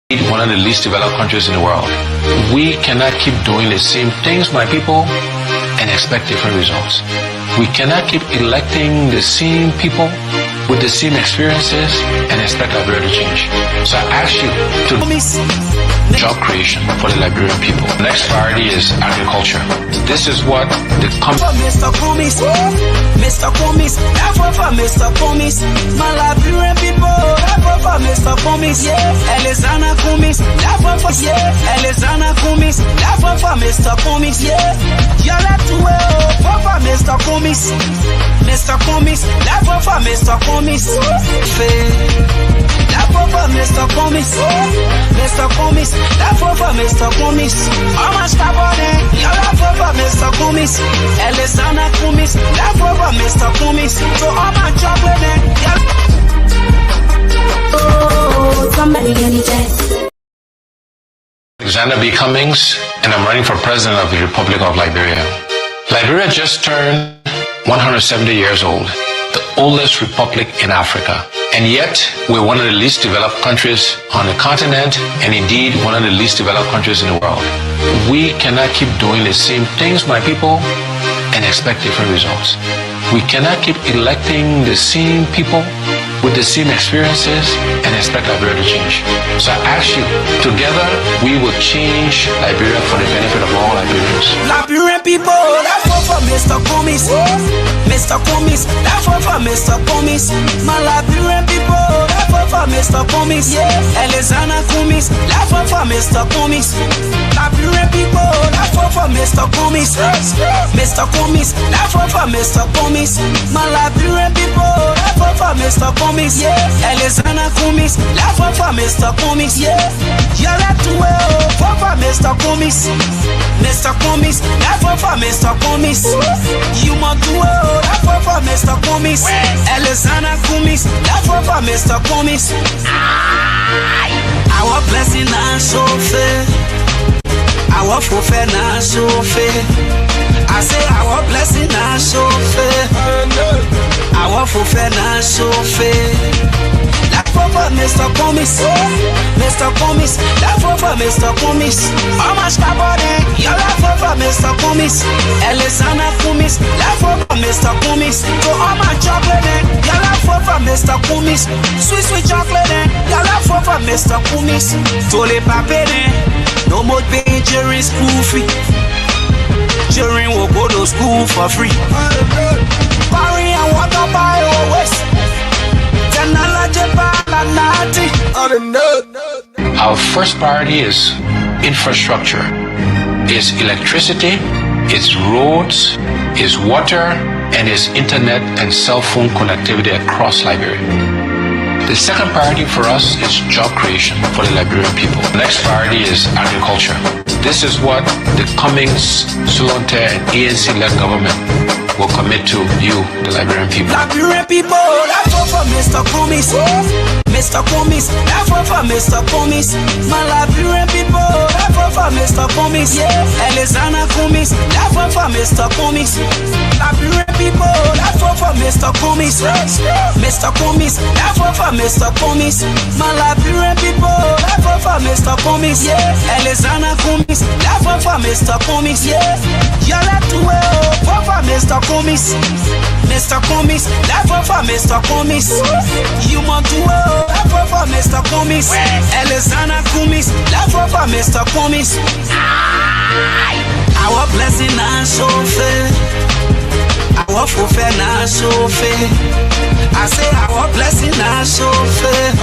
one of the least developed countries in the world. We cannot keep doing the same things, my people, and expect different results. We cannot keep electing the same people with the same experiences and expect Liberia to change. So I ask you to job creation for the Liberian people. The next priority is agriculture. This is what the Mr. Cummings, Mr. Cummings, that's for Mr. Cummings. My Liberian people, that's for Mr. Cummings, yeah. Alexander Cummings, that's for Alexander Cummings, that's for Mr. Cummings, yeah. Y'all have to for Mr. Cummings, Mr. Cummings, that's for Mr. Cummings. That's for Mr. Cummings, Mr. Cummings, that's for Mr. Cummings. How much carbon? Y'all have for Mr. Cummings, Alexander Cummings, that's for Mr. Cummings. So all my chocolate, oh, somebody get me chest. Alexander B Cummings, and I'm running for president of the Republic of Liberia. Liberia just turned 170 years old, the oldest republic in Africa. And yet, we're one of the least developed countries on the continent, and indeed one of the least developed countries in the world. We cannot keep doing the same things, my people, and expect different results. We cannot keep electing the same people with the same experiences and expect Liberia to change. So I ask you, together we will change Liberia for the benefit of all Liberians. Liberian people, that's for Mr. Cummings, Mr. Cummings, that's for Mr. Cummings. My Liberian people, that's for Mr. Cummings, yeah. Alexander Cummings, that's for Mr. Cummings. Liberian people, that's for Mr. Cummings, Mr. Cummings, that's for Mr. Cummings. My Liberian people, that's for Mr. Cummings, yeah. Alexander Cummings, that's for Mr. Cummings, yeah. Y'all have to for Mr. Cummings, Mr. Cummings, that's for Mr. Cummings. You must do that's for Mr. Cummings, Alexander Cummings, that's for Mr. Cummings. Our blessing and so fair, our fulfill and so fair. I say our blessing and so fair, our fulfill and so fair. That's for Mr. Cummings, Mr. Cummings, that's for Mr. Cummings. How much carbon? Y'all have for Mr. Cummings, Alexander Cummings, that's for Mr. Cummings. So all my chocolate, y'all have for Mr. Cummings. Sweet, sweet chocolate, y'all have for Mr. Cummings. So les papiers, no more paying Jerry school fee. Children will go to school for free. Barry and water by always. Our first priority is infrastructure. It's electricity, it's roads, it's water, and it's internet and cell phone connectivity across Liberia. The second priority for us is job creation for the Liberian people. The next priority is agriculture. This is what the Cummings, Solonte, and ANC-led government will commit to you, the Liberian people. Liberian people, that's for Mr. Cummings, Mr. Cummings, that's for Mr. Cummings. My Liberian people, that's for Mr. Cummings, yeah. Alexander Cummings, that's for Mr. Cummings. Liberian people, that's for Mr. Cummings, Mr. Cummings, that's for Mr. Cummings. My Liberian people, that's for Mr. Cummings, yeah. Alexander Cummings, that's for Mr. Cummings, yeah. Y'all have to for Mr. Cummings, Mr. Cummings, that's for Mr. Cummings. You must do that's for Mr. Cummings, Alexander Cummings, that's for Mr. Cummings. Our blessing and so fair, our fulfill and so fair. I say our blessing and so fair,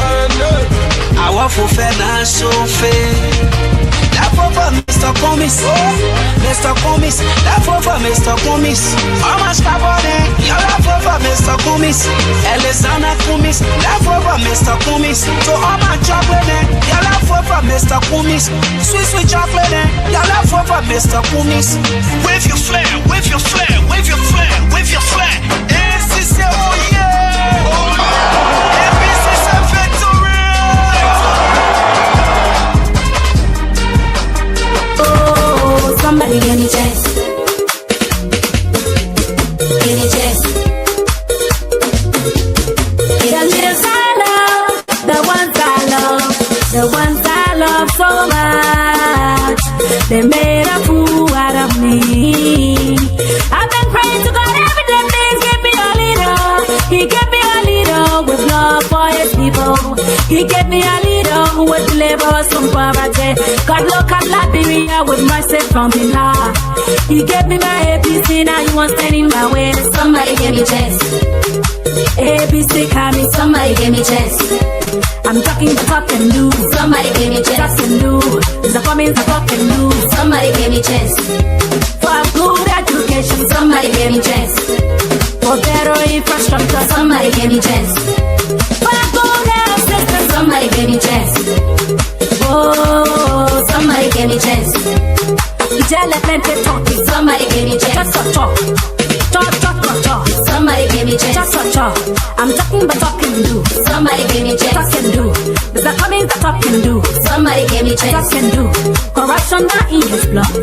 our fulfill and so fair. That's for Mr. Cummings, Mr. Cummings, that's for Mr. Cummings. How much carbon? Y'all have for Mr. Cummings, Alexander Cummings, that's for Mr. Cummings. So all my chocolate, y'all have for Mr. Cummings. Sweet, sweet chocolate, y'all have for Mr. Cummings. Wave your flag, wave your flag, wave your flag, wave your flag. NCC, oh yeah, oh yeah. NBC, victory. Oh, somebody get me chest. Get me chest. The little I love, the ones I love, the ones I love. deliver us from poverty. God look at Liberia with mercy from Him heart. He gave me my ABC, now you want stand in my way. Somebody give me chance. ABC coming, somebody give me chance. I'm talking the talk and do. Somebody give me chance. Talk and do. The Cummings, the talk and do. Somebody give me chance. For a good education, somebody give me chance. For better infrastructure, somebody give me chance. For a good health system, somebody give me chance. Oh, somebody give me chance. Tell a plenty talking, somebody give me chance. Talk. Somebody give me chance. Talk. I'm talking but talk and do. Somebody give me chance. Talk and do. Mr. Cummings, the talk and do. Somebody give me chance. Talk and do. Corruption not in His blood.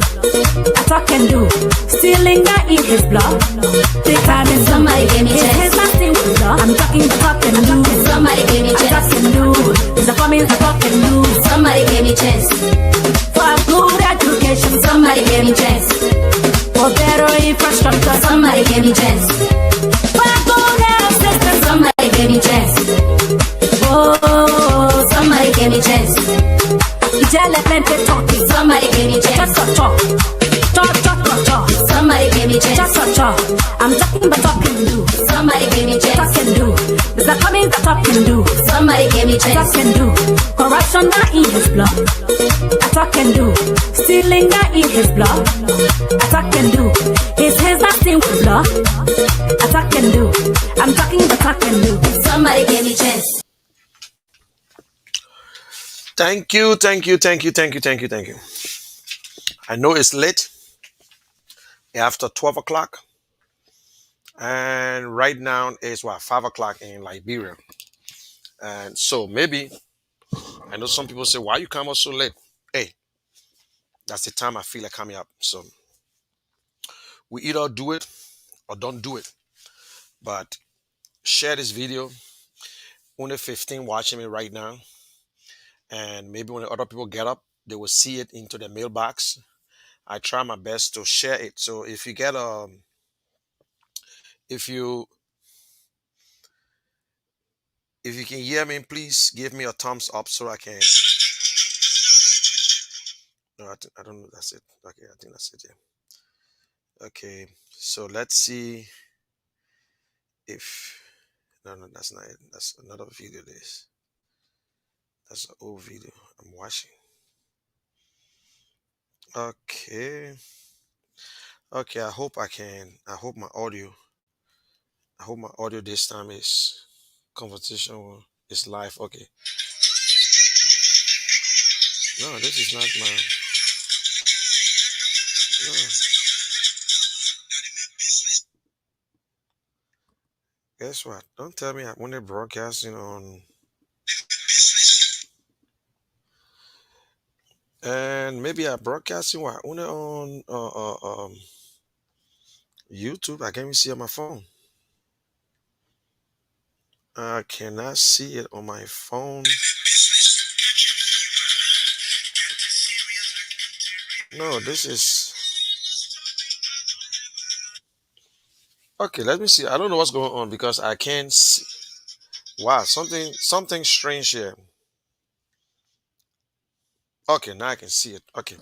I talk and do. Stealing not in His blood. They come in. Somebody give me chance. His last thing with blood. I'm talking but talk and do. Somebody give me chance. I talk and do. Mr. Cummings, the talk and do. Somebody give me chance. For a good education, somebody give me chance. For better infrastructure, somebody give me chance. For a good health system, somebody give me chance. Oh, somebody give me chance. Tell a plenty talking, somebody give me chance. Talk. Somebody give me chance. Talk. I'm talking but talking do. Somebody give me chance. Talk and do. Mr. Cummings, the talk and do. Somebody give me chance. Talk and do. Corruption not in His blood. I talk and do. Stealing not in His blood. I talk and do. His last thing with blood. I talk and do. I'm talking but talk and do. Somebody give me chance. Thank you. I know it's late, after 12 o'clock, and right now it's 5 o'clock in Liberia. And so maybe, I know some people say, why you come out so late? Hey, that's the time I feel like coming up. So we either do it or don't do it. But share this video. Only 15 watching me right now. And maybe when the other people get up, they will see it into their mailbox. I try my best to share it. So if you get if you can hear me, please give me a thumbs up so I can. No, I don't know. That's it. Okay, I think that's it. Yeah. Okay, so let's see if. No, that's not it. That's another video. That's an old video I'm watching. Okay. Okay, I hope my audio. I hope my audio this time is conversation is live. Okay. No, this is not my. No. Guess what? Don't tell me when they're broadcasting on. And maybe I broadcasting what only on YouTube. I can't even see on my phone. I cannot see it on my phone. No, this is okay. Let me see. I don't know what's going on because I can't see. Wow, something strange here. Okay, now I can see it. Okay,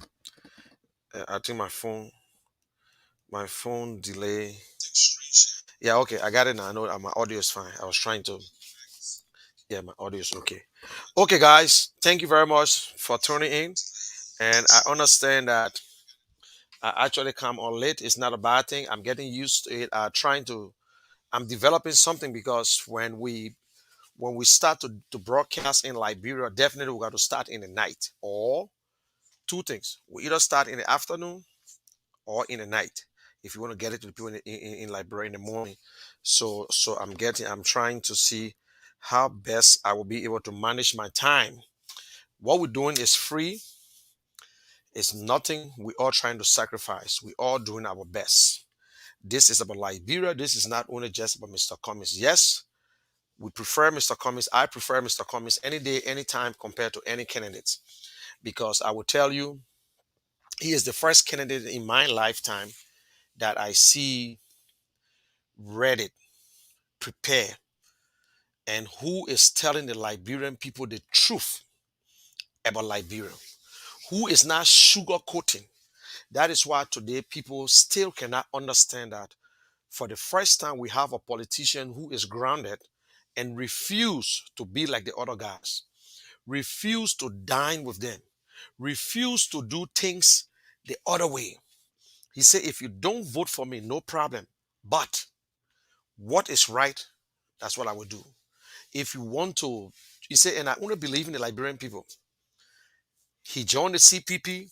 I think my phone delay. Yeah, okay, I got it now. I know my audio is fine. I was trying to. Yeah, my audio is okay. Okay, guys, thank you very much for tuning in. And I understand that I actually come on late. It's not a bad thing. I'm getting used to it. I'm developing something because when we start to broadcast in Liberia, definitely we got to start in the night or two things. We either start in the afternoon or in the night if you want to get it to the people in Liberia in the morning. So I'm trying to see how best I will be able to manage my time. What we're doing is free. It's nothing we all trying to sacrifice. We all doing our best. This is about Liberia. This is not only just about Mr. Cummings. Yes, we prefer Mr. Cummings. I prefer Mr. Cummings any day, any time compared to any candidate. Because I will tell you, he is the first candidate in my lifetime that I see ready, prepared, and who is telling the Liberian people the truth about Liberia, who is not sugarcoating. That is why today people still cannot understand that for the first time we have a politician who is grounded and refuse to be like the other guys, refuse to dine with them, refuse to do things the other way. He said, if you don't vote for me, no problem. But what is right, that's what I will do. If you want to, he said, and I only believe in the Liberian people. He joined the CPP.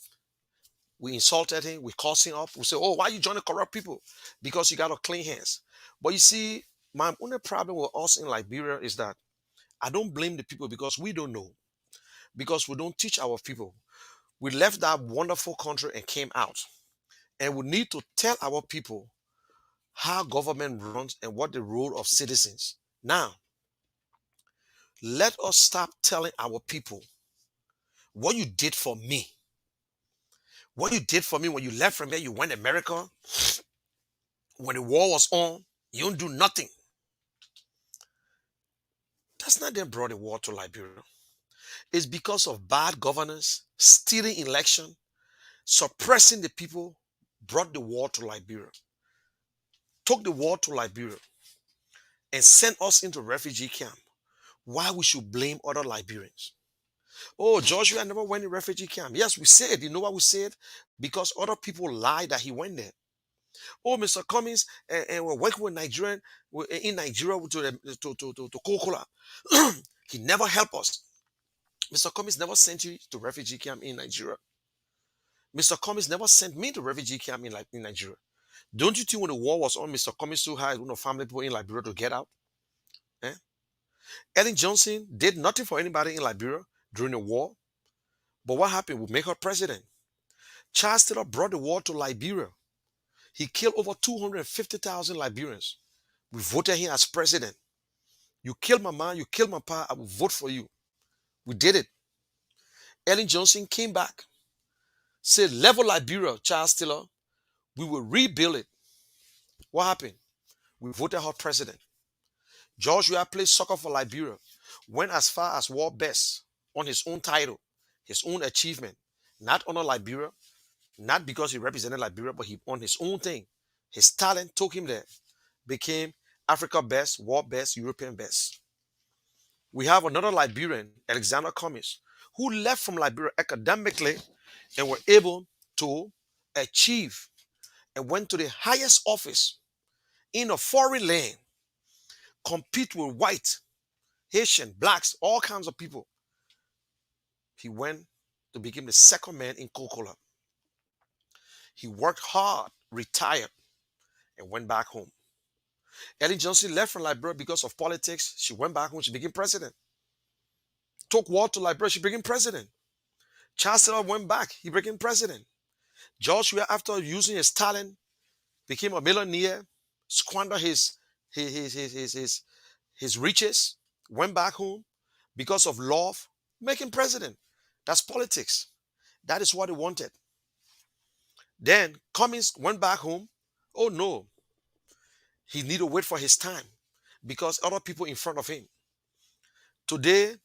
We insulted him. We cursed him up. We said, oh, why you joining corrupt people? Because you got to clean hands. But you see, my only problem with us in Liberia is that I don't blame the people because we don't know. Because we don't teach our people. We left that wonderful country and came out. And we need to tell our people how government runs and what the role of citizens. Now, let us stop telling our people what you did for me. What you did for me when you left from here, you went to America. When the war was on, you don't do nothing. That's not them brought the war to Liberia. It's because of bad governance, stealing election, suppressing the people, brought the war to Liberia. Took the war to Liberia and sent us into refugee camp. Why we should blame other Liberians? Oh, Joshua never went in refugee camp. Yes, we said. You know what we said? Because other people lied that he went there. Oh, Mr. Cummings, and we're working with Nigerian in Nigeria to Coca-Cola. He never helped us. Mr. Cummings never sent you to refugee camp in Nigeria. Mr. Cummings never sent me to refugee camp in Nigeria. Don't you think when the war was on, Mr. Cummings still had family people in Liberia to get out? Eh? Ellen Johnson did nothing for anybody in Liberia during the war. But what happened? We make her president. Charles Taylor brought the war to Liberia. He killed over 250,000 Liberians. We voted him as president. You killed my man, you killed my pa, I will vote for you. We did it. Ellen Johnson came back, said, level Liberia, Charles Taylor, we will rebuild it. What happened? We voted her president. George Weah played soccer for Liberia, went as far as world best on his own title, his own achievement, not on Liberia, not because he represented Liberia, but he on his own thing. His talent took him there, became Africa best, world best, European best. We have another Liberian, Alexander Cummings, who left from Liberia academically and were able to achieve and went to the highest office in a foreign land, compete with white, Haitian, blacks, all kinds of people. He went to become the second man in Coca-Cola. He worked hard, retired, and went back home. Ellen Johnson left from Liberia because of politics. She went back home. She became president. Took war to Liberia. She became president. Charles Taylor went back. He became president. George Weah, after using his talent, became a millionaire, squandered his riches, went back home because of love, make him president. That's politics. That is what he wanted. Then Cummings went back home. Oh no, he needed to wait for his time because other people in front of him. Today,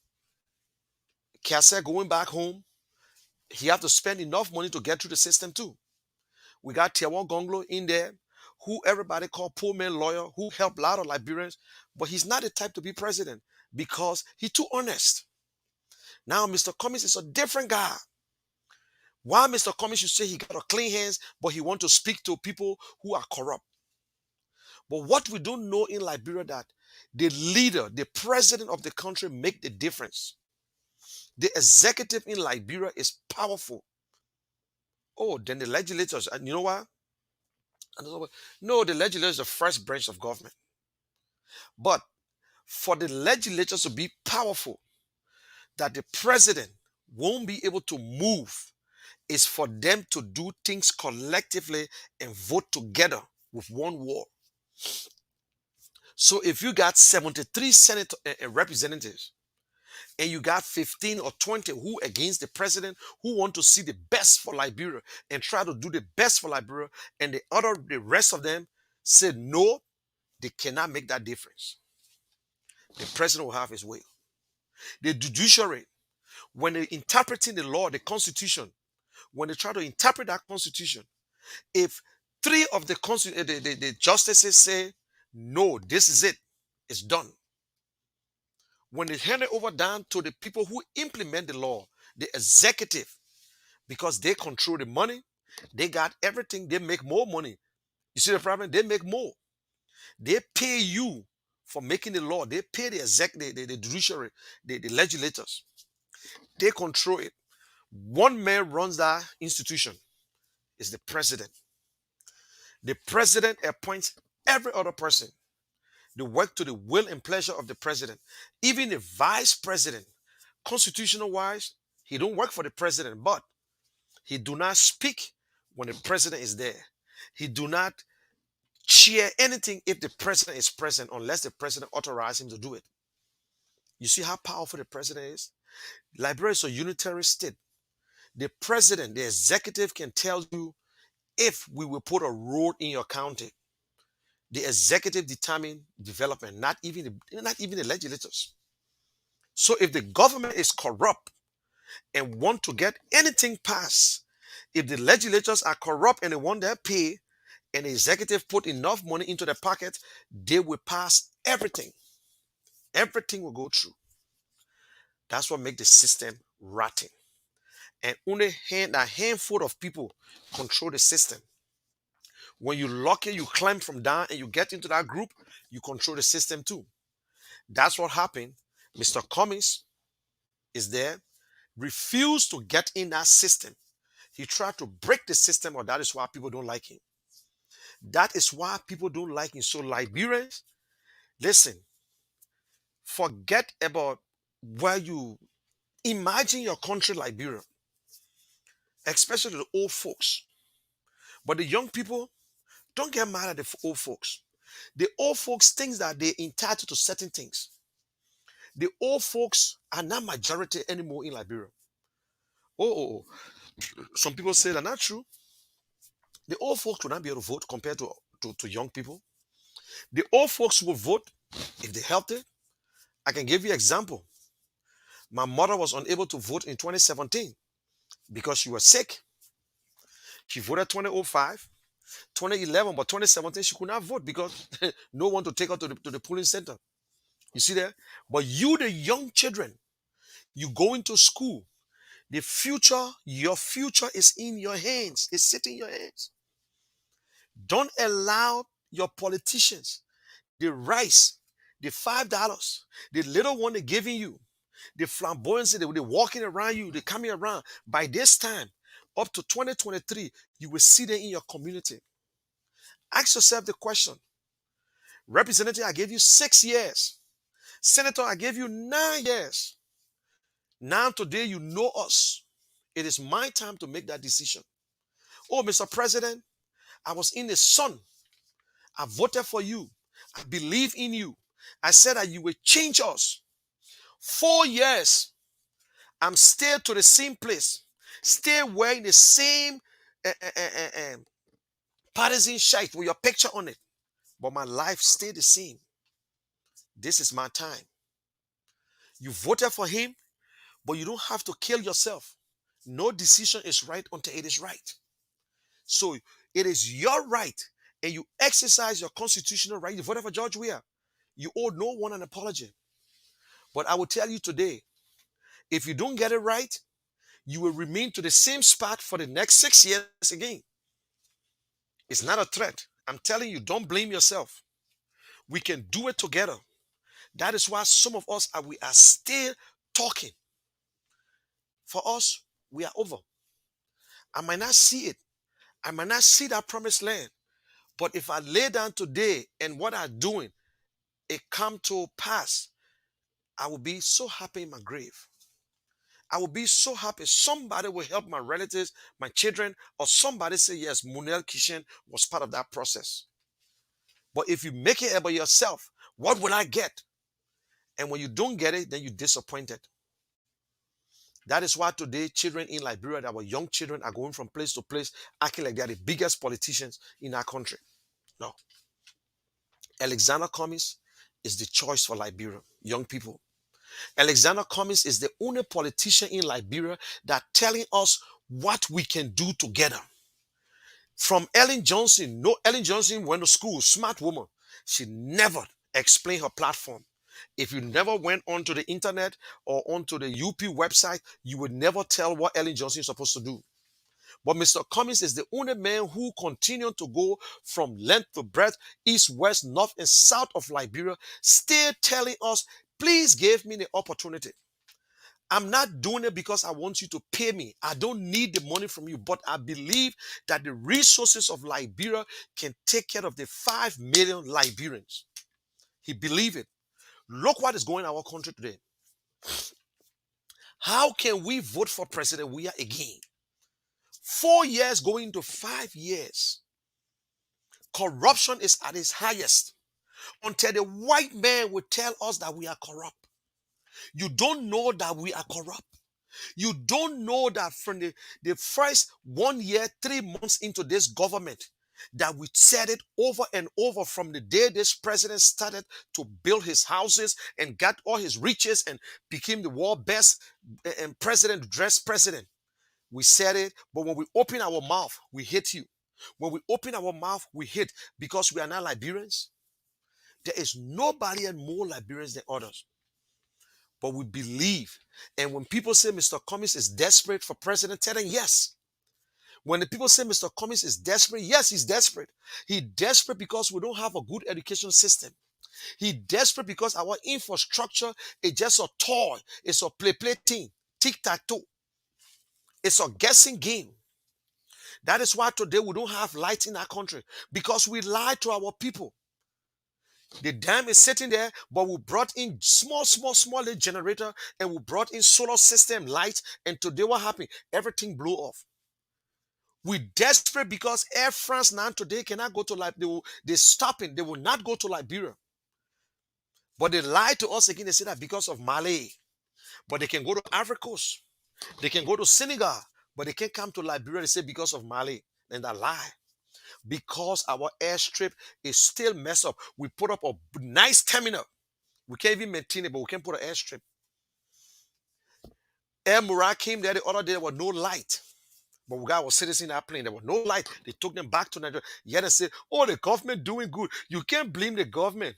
Kase going back home, he had to spend enough money to get through the system too. We got Tiawan Gonglo in there, who everybody call poor man lawyer, who helped a lot of Liberians, but he's not the type to be president because he's too honest. Now, Mr. Cummings is a different guy. Why Mr. Cummings, you say he got a clean hands, but he want to speak to people who are corrupt. But what we don't know in Liberia that the leader, the president of the country make the difference. The executive in Liberia is powerful. Oh, then the legislators, and you know what? No, the legislature is the first branch of government. But for the legislatures to be powerful, that the president won't be able to move, is for them to do things collectively and vote together with one word. So if you got 73 senators and representatives, and you got 15 or 20 who against the president, who want to see the best for Liberia and try to do the best for Liberia, and the rest of them said no, they cannot make that difference. The president will have his way. The judiciary When they're interpreting the law, the constitution, when they try to interpret that constitution, if three of the justices say, no, this is it, it's done. When they hand it over down to the people who implement the law, the executive, because they control the money, they got everything, they make more money. You see the problem? They make more. They pay you for making the law. They pay the judiciary, the legislators. They control it. One man runs that institution. Is the president. The president appoints every other person. They work to the will and pleasure of the president. Even the vice president, constitutional wise, he don't work for the president, but he do not speak when the president is there. He do not cheer anything if the president is present unless the president authorizes him to do it. You see how powerful the president is? Liberia is a unitary state. The president, the executive can tell you if we will put a road in your county. The executive determine development, not even the legislators. So if the government is corrupt and want to get anything passed, if the legislators are corrupt and they want their pay, and the executive put enough money into their pocket, they will pass everything. Everything will go through. That's what makes the system rotten. And only a handful of people control the system. When you lock it, you climb from down and you get into that group, you control the system too. That's what happened. Mr. Cummings is there, refused to get in that system. He tried to break the system, or that is why people don't like him. That is why people don't like him. So Liberians, listen, forget about where you imagine your country, Liberia, especially the old folks. But the young people, don't get mad at the old folks. The old folks think that they're entitled to certain things. The old folks are not majority anymore in Liberia. Oh. Some people say that's not true. The old folks will not be able to vote compared to young people. The old folks will vote if they're healthy. I can give you an example. My mother was unable to vote in 2017 because she was sick. She voted 2005, 2011, but 2017 she could not vote because no one to take her to the polling center. You see there? But you, the young children, you go into school. The future, your future is in your hands. It's sitting in your hands. Don't allow your politicians, the rice, the $5, the little one they're giving you, the flamboyancy, they're walking around you, they're coming around. By this time, up to 2023, you will see them in your community. Ask yourself the question. Representative, I gave you 6 years. Senator, I gave you 9 years. Now today you know us. It is my time to make that decision. Oh, Mr. President, I was in the sun. I voted for you. I believe in you. I said that you will change us. 4 years, I'm still to the same place. Still wearing the same partisan shirt with your picture on it. But my life stayed the same. This is my time. You voted for him, but you don't have to kill yourself. No decision is right until it is right. So it is your right, and you exercise your constitutional right. You voted for George Weah. You owe no one an apology. But I will tell you today, if you don't get it right, you will remain to the same spot for the next 6 years again. It's not a threat. I'm telling you, don't blame yourself. We can do it together. That is why some of us we are still talking. For us, we are over. I might not see it. I might not see that promised land. But if I lay down today and what I'm doing, it come to pass, I will be so happy in my grave. I will be so happy. Somebody will help my relatives, my children, or somebody say, yes, Munel Kishen was part of that process. But if you make it about yourself, what will I get? And when you don't get it, then you're disappointed. That is why today children in Liberia, our young children, are going from place to place, acting like they are the biggest politicians in our country. No. Alexander Cummings is the choice for Liberia, young people. Alexander Cummings is the only politician in Liberia that telling us what we can do together. From Ellen Johnson, no, Ellen Johnson went to school, smart woman. She never explained her platform. If you never went onto the internet or onto the UP website, you would never tell what Ellen Johnson is supposed to do. But Mr. Cummings is the only man who continued to go from length to breadth, east, west, north, and south of Liberia, still telling us, please give me the opportunity. I'm not doing it because I want you to pay me. I don't need the money from you, but I believe that the resources of Liberia can take care of the 5 million Liberians. He believed it. Look what is going on in our country today. How can we vote for President Weah again? 4 years going to 5 years. Corruption is at its highest until the white man will tell us that we are corrupt. You don't know that we are corrupt. You don't know that from the first 1 year, 3 months into this government, that we said it over and over from the day this president started to build his houses and got all his riches and became the world best and president, dressed president. We said it, but when we open our mouth, we hate you. When we open our mouth, we hate because we are not Liberians. There is nobody and more Liberians than others. But we believe. And when people say Mr. Cummings is desperate for president, tell them yes. When the people say Mr. Cummings is desperate, yes, he's desperate. He's desperate because we don't have a good education system. He's desperate because our infrastructure is just a toy. It's a play thing. Tic-tac-toe. It's a guessing game. That is why today we don't have light in our country, because we lie to our people. The dam is sitting there, but we brought in small little generator and we brought in solar system light, and today what happened? Everything blew off. We desperate because Air France now today cannot go to Liberia. They're stopping. They will not go to Liberia. But they lie to us again. They say that because of Malay. But they can go to Ivory Coast. They can go to Senegal. But they can't come to Liberia. They say because of Malay. And that lie. Because our airstrip is still messed up. We put up a nice terminal. We can't even maintain it, but we can put an airstrip. Air Murad came there the other day. There was no light. But we got our citizens in that plane. There was no light. They took them back to Nigeria. Yet they say, oh, the government doing good. You can't blame the government.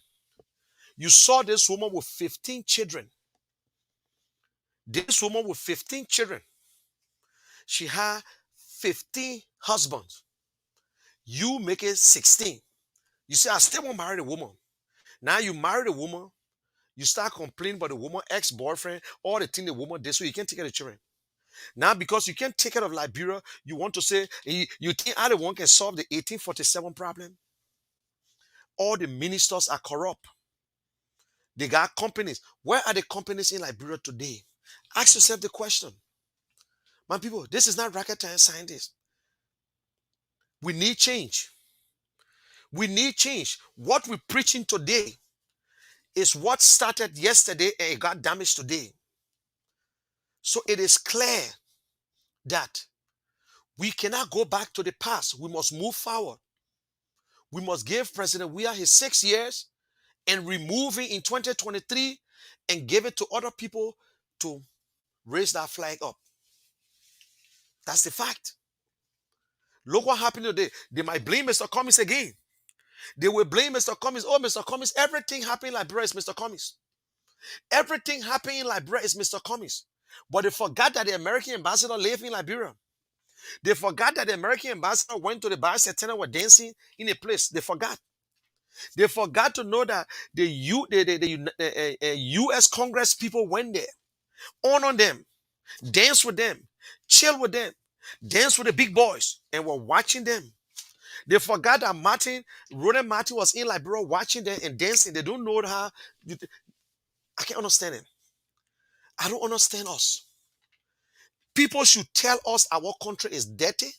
You saw this woman with 15 children. This woman with 15 children. She had 15 husbands. You make it 16. You say, I still won't marry the woman. Now you marry the woman. You start complaining about the woman, ex-boyfriend, all the things the woman did, so you can't take care of the children. Now, because you can't take care of Liberia, you want to say, you think other one can solve the 1847 problem? All the ministers are corrupt. They got companies. Where are the companies in Liberia today? Ask yourself the question. My people, this is not rocket scientists. We need change. We need change. What we're preaching today is what started yesterday and it got damaged today. So it is clear that we cannot go back to the past. We must move forward. We must give President Weah his 6 years and remove him in 2023 and give it to other people to raise that flag up. That's the fact. Look what happened today. They might blame Mr. Cummings again. They will blame Mr. Cummings. Oh, Mr. Cummings, everything happening in Liberia is Mr. Cummings. Everything happening in Liberia is Mr. Cummings. But they forgot that the American ambassador lived in Liberia. They forgot that the American ambassador went to the bicentennial and were dancing in a place. They forgot. They forgot to know that the U.S. Congress people went there, honor them, dance with them, chill with them, dance with the big boys, and were watching them. They forgot that Roland Martin was in Liberia watching them and dancing. They don't know how. I can't understand it. I don't understand us. People should tell us our country is dirty.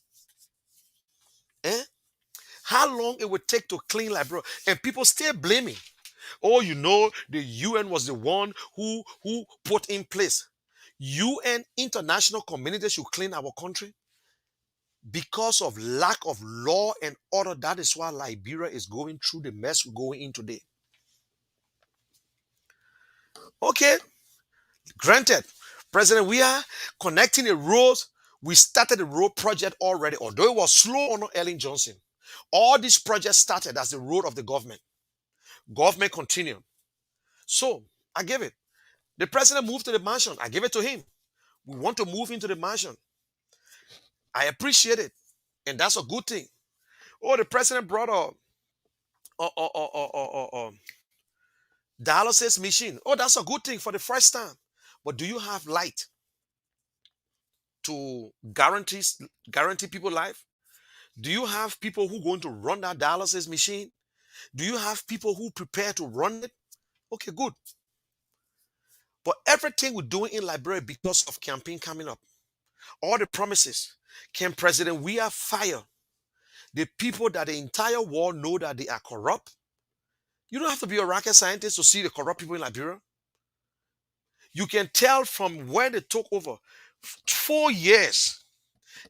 How long it would take to clean Liberia, and people still blaming. Oh, the UN was the one who put in place. UN, international community should clean our country because of lack of law and order. That is why Liberia is going through the mess we're going in today. Okay, Granted, President, we are connecting the roads. We started the road project already, although it was slow under Ellen Johnson. All these projects started as the road of the government. Government continued. So I gave it. The president moved to the mansion. I gave it to him. We want to move into the mansion. I appreciate it. And that's a good thing. Oh, the president brought a dialysis machine. Oh, that's a good thing for the first time. But do you have light to guarantee people life? Do you have people who going to run that dialysis machine? Do you have people who prepare to run it? Okay, good. But everything we're doing in Liberia because of campaign coming up, all the promises, can President Weah fire the people that the entire world know that they are corrupt? You don't have to be a rocket scientist to see the corrupt people in Liberia. You can tell from where they took over. 4 years.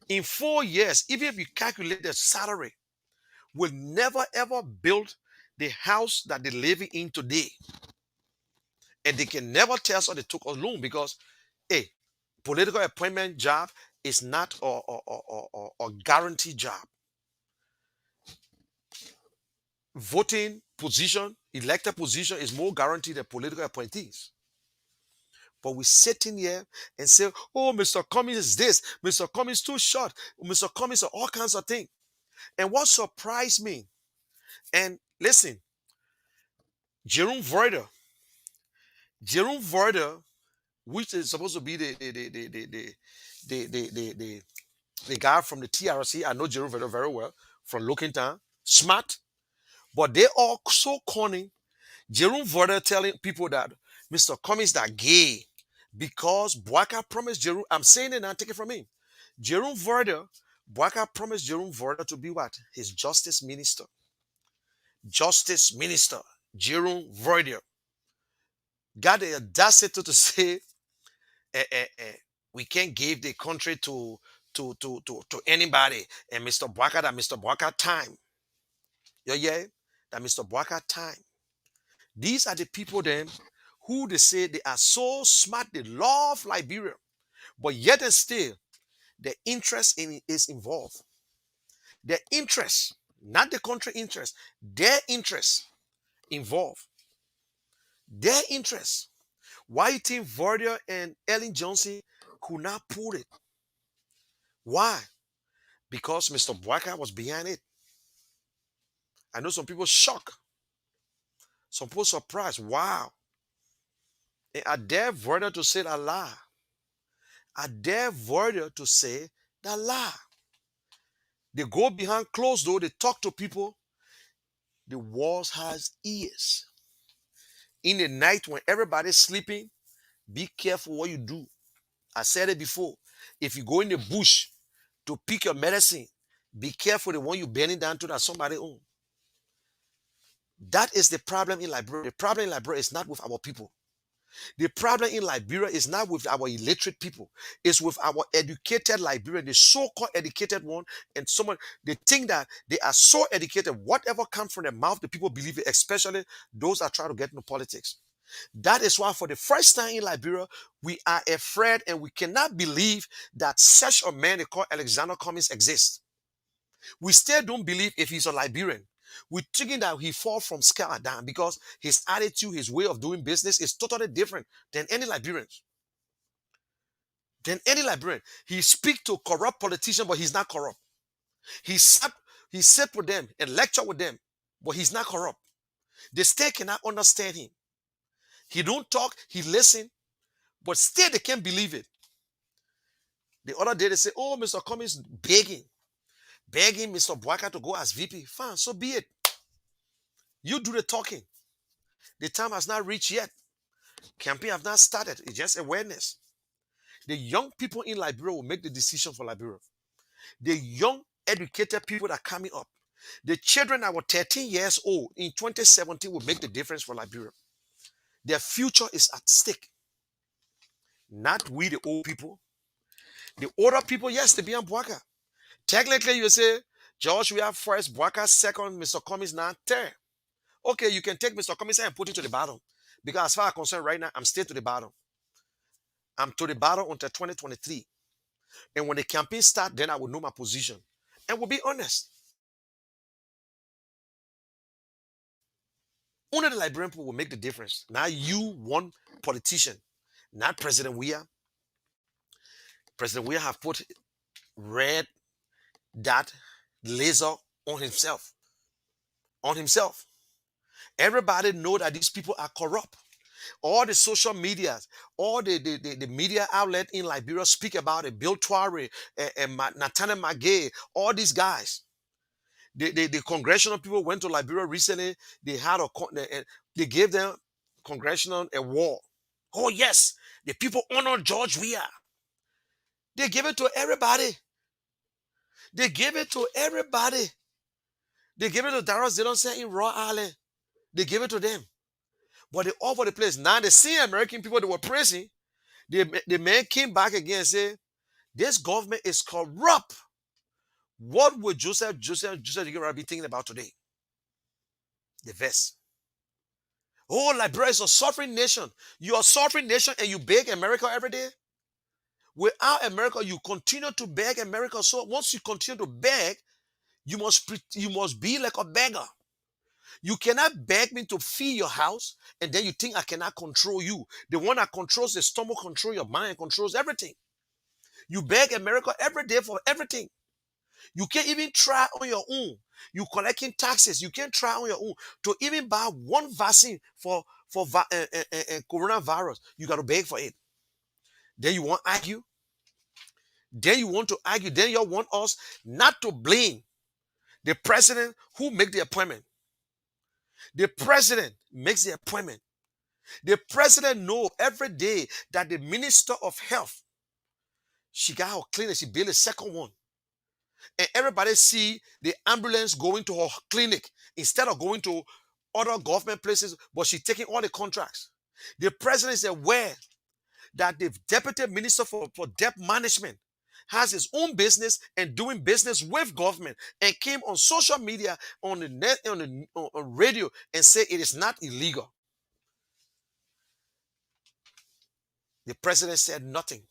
In 4 years, even if you calculate their salary, will never ever build the house that they're living in today. And they can never tell us they took a loan because, hey, political appointment job is not a guaranteed job. Voting position, elected position is more guaranteed than political appointees. But we sitting here and say, oh, Mr. Cummings is this, Mr. Cummings too short, Mr. Cummings are all kinds of things. And what surprised me, and listen, Jerome Voider, which is supposed to be the guy from the TRC. I know Jerome Voider very well from Looking Town, smart, but they all so corny. Jerome Voider telling people that Mr. Cummings that gay because Boaka promised Jerome. I'm saying it now, take it from him. Jerome Voider, Boaka promised Jerome Voider to be what? His justice minister. Justice minister, Jerome Voider. Got the audacity to say, we can't give the country to anybody. And Mr. Boaka time. Yeah, that Mr. Boaka time. These are the people then who they say they are so smart, they love Liberia, but yet and still, their interest in is involved. Their interest, not the country interest, their interest involved. Their interest. Why you think Vardia and Ellen Johnson could not pull it? Why? Because Mr. Boaka was behind it. I know some people shocked. Some people surprised. Wow. And I dare Vardia to say that lie. I dare Vardia to say that lie. They go behind closed door, they talk to people. The walls has ears. In the night when everybody's sleeping, be careful what you do. I said it before. If you go in the bush to pick your medicine, be careful the one you're bending down to that somebody own. That is the problem in Liberia. The problem in Liberia is not with our people. The problem in Liberia is not with our illiterate people. It's with our educated Liberian, the so-called educated one, and someone they think that they are so educated, whatever comes from their mouth, the people believe it, especially those that try to get into politics. That is why for the first time in Liberia, we are afraid and we cannot believe that such a man they call Alexander Cummings exists. We still don't believe if he's a Liberian. We're thinking that he fall from scale down because his attitude, his way of doing business is totally different than any Liberians. He speak to corrupt politicians, but he's not corrupt. He sat with them and lecture with them, but he's not corrupt. They still cannot understand him. He don't talk, he listen, but still they can't believe it. The other day they say, oh, Mr. Cummings begging Mr. Boaka to go as VP. Fine, so be it. You do the talking. The time has not reached yet. Campaign have not started. It's just awareness. The young people in Liberia will make the decision for Liberia. The young educated people that are coming up. The children that were 13 years old in 2017 will make the difference for Liberia. Their future is at stake. Not we, the old people. The older people, yes, they be on Boaka. Technically, you say, George, we have first, Boaka second, Mr. Cummings now third. Okay, you can take Mr. Cummings and put it to the bottom. Because as far as I'm concerned right now, I'm still to the bottom. I'm to the battle until 2023. And when the campaign starts, then I will know my position. And we'll be honest. Only the Liberian people will make the difference. Now you, one politician, not President Weah. President Weah have put red dot laser on himself. On himself. Everybody know that these people are corrupt. All the social medias, all the media outlet in Liberia speak about it. Bill Tware and Nathaniel Magay, all these guys. The congressional people went to Liberia recently. They had they gave them congressional award. Oh yes, the people honor George Weah. They give it to everybody. They give it to everybody. They give it to Darius. They don't say in Raw Island. They give it to them. But they all over the place. Now the same American people they were praising, the man came back again and said, this government is corrupt. What would Joseph be thinking about today? The verse. Oh, Liberia is a suffering nation. You're a suffering nation and you beg America every day. Without America, you continue to beg America. So once you continue to beg, you must be like a beggar. You cannot beg me to feed your house, and then you think I cannot control you. The one that controls the stomach, controls your mind, controls everything. You beg America every day for everything. You can't even try on your own. You collecting taxes. You can't try on your own to even buy one vaccine for coronavirus. You got to beg for it. Then you want to argue. Then you want to argue. Then you want us not to blame the president who make the appointment. The president makes the appointment. The president knows every day that the minister of health, she got her clinic, she built a second one. And everybody see the ambulance going to her clinic instead of going to other government places, but she's taking all the contracts. The president is aware that the deputy minister for debt management has his own business and doing business with government, and came on social media, on the net, on radio, and say it is not illegal. The president said nothing.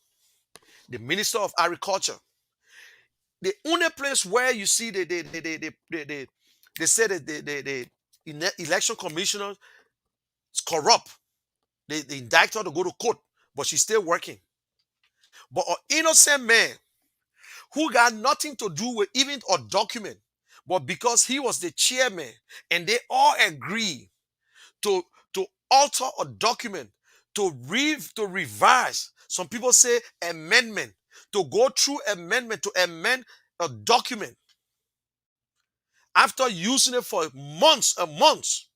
The minister of agriculture, the only place where you see they say that the election commissioner is corrupt. They indict her to go to court, but she's still working. But an innocent man who got nothing to do with even a document, but because he was the chairman and they all agree to alter a document, to revise. Some people say amendment, to go through amendment, to amend a document. After using it for months and months,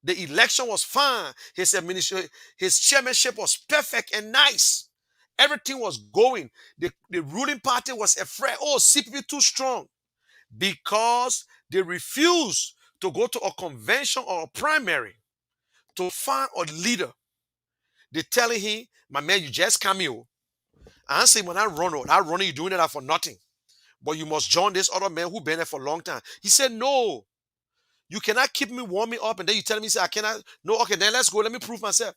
the election was fine. His administration, his chairmanship was perfect and nice. Everything was going. The ruling party was afraid. Oh, CPP too strong. Because they refused to go to a convention or a primary to find a leader. They're telling him, my man, you just come here. I say, when I run, you're doing that for nothing. But you must join this other man who been there for a long time. He said, no. You cannot keep me warming up and then you tell me, say, I cannot. No, okay, then let's go. Let me prove myself.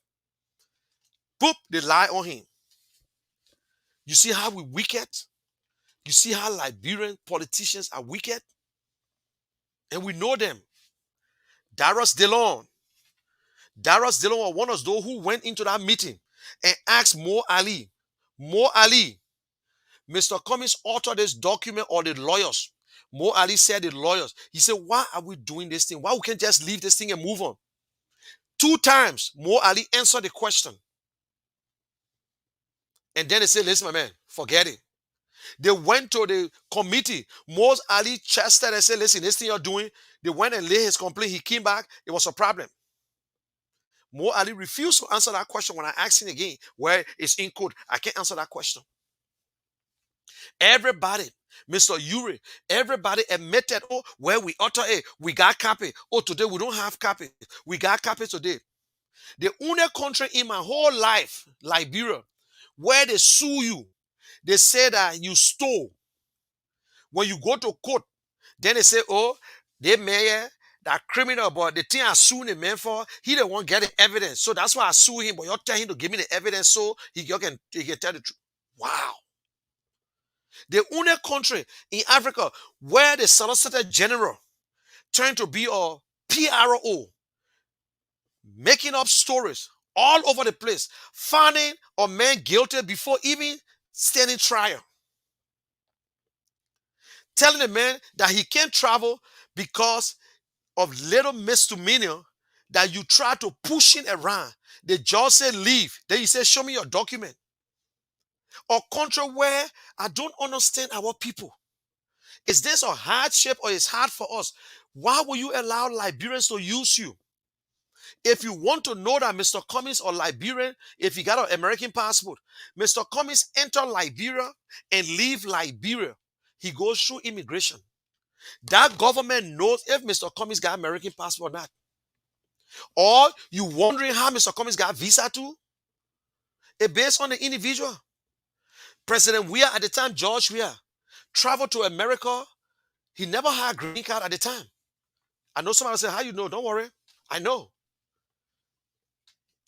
Boop, they lie on him. You see how we wicked? You see how Liberian politicians are wicked? And we know them. Darius Delon was one of those who went into that meeting and asked Mo Ali, Mr. Cummings authored this document or the lawyers. Mo Ali said the lawyers. He said, why are we doing this thing? Why we can't just leave this thing and move on? 2 times, Mo Ali answered the question. And then they said, listen, my man, forget it. They went to the committee. Mo Ali chested and said, listen, this thing you're doing. They went and laid his complaint. He came back. It was a problem. Mo Ali refused to answer that question when I asked him again, where it's in code. I can't answer that question. Everybody, Mr. Uri, everybody admitted, oh, where we utter it, we got copy. Oh, today we don't have copy. We got copy today. The only country in my whole life, Liberia, where they sue you, they say that you stole. When you go to court, then they say, oh, they mayor, that criminal, but the thing I sued the man for, he don't want to get the evidence. So that's why I sue him, but you're telling him to give me the evidence so he can tell the truth. Wow. The only country in Africa where the Solicitor General turned to be a PRO, making up stories all over the place, finding a man guilty before even standing trial, telling the man that he can't travel because of little misdemeanor that you try to push him around. The judge said leave. Then he said, show me your document. A country where I don't understand our people. Is this a hardship or is hard for us? Why will you allow Liberians to use you? If you want to know that Mr. Cummings or Liberian, if he got an American passport, Mr. Cummings enter Liberia and leave Liberia. He goes through immigration. That government knows if Mr. Cummings got American passport or not. Or you wondering how Mr. Cummings got visa too? It's based on the individual. President Weah at the time, George Weah, traveled to America. He never had a green card at the time. I know somebody say, how you know? Don't worry. I know.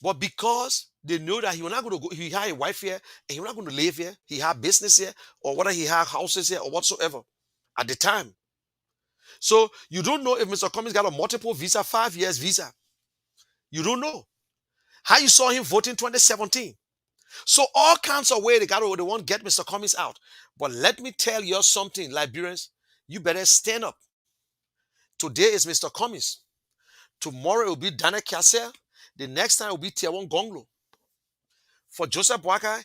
But because they know that he was not going to go, he had a wife here and he was not going to live here. He had business here, or whether he had houses here or whatsoever at the time. So you don't know if Mr. Cummings got a multiple visa, 5 years visa. You don't know. How you saw him vote in 2017. So all kinds of ways they want to get Mr. Cummings out. But let me tell you something, Liberians, you better stand up. Today is Mr. Cummings. Tomorrow it will be Dana Kasser. The next time it will be Tiawon Gonglo. For Joseph Boakai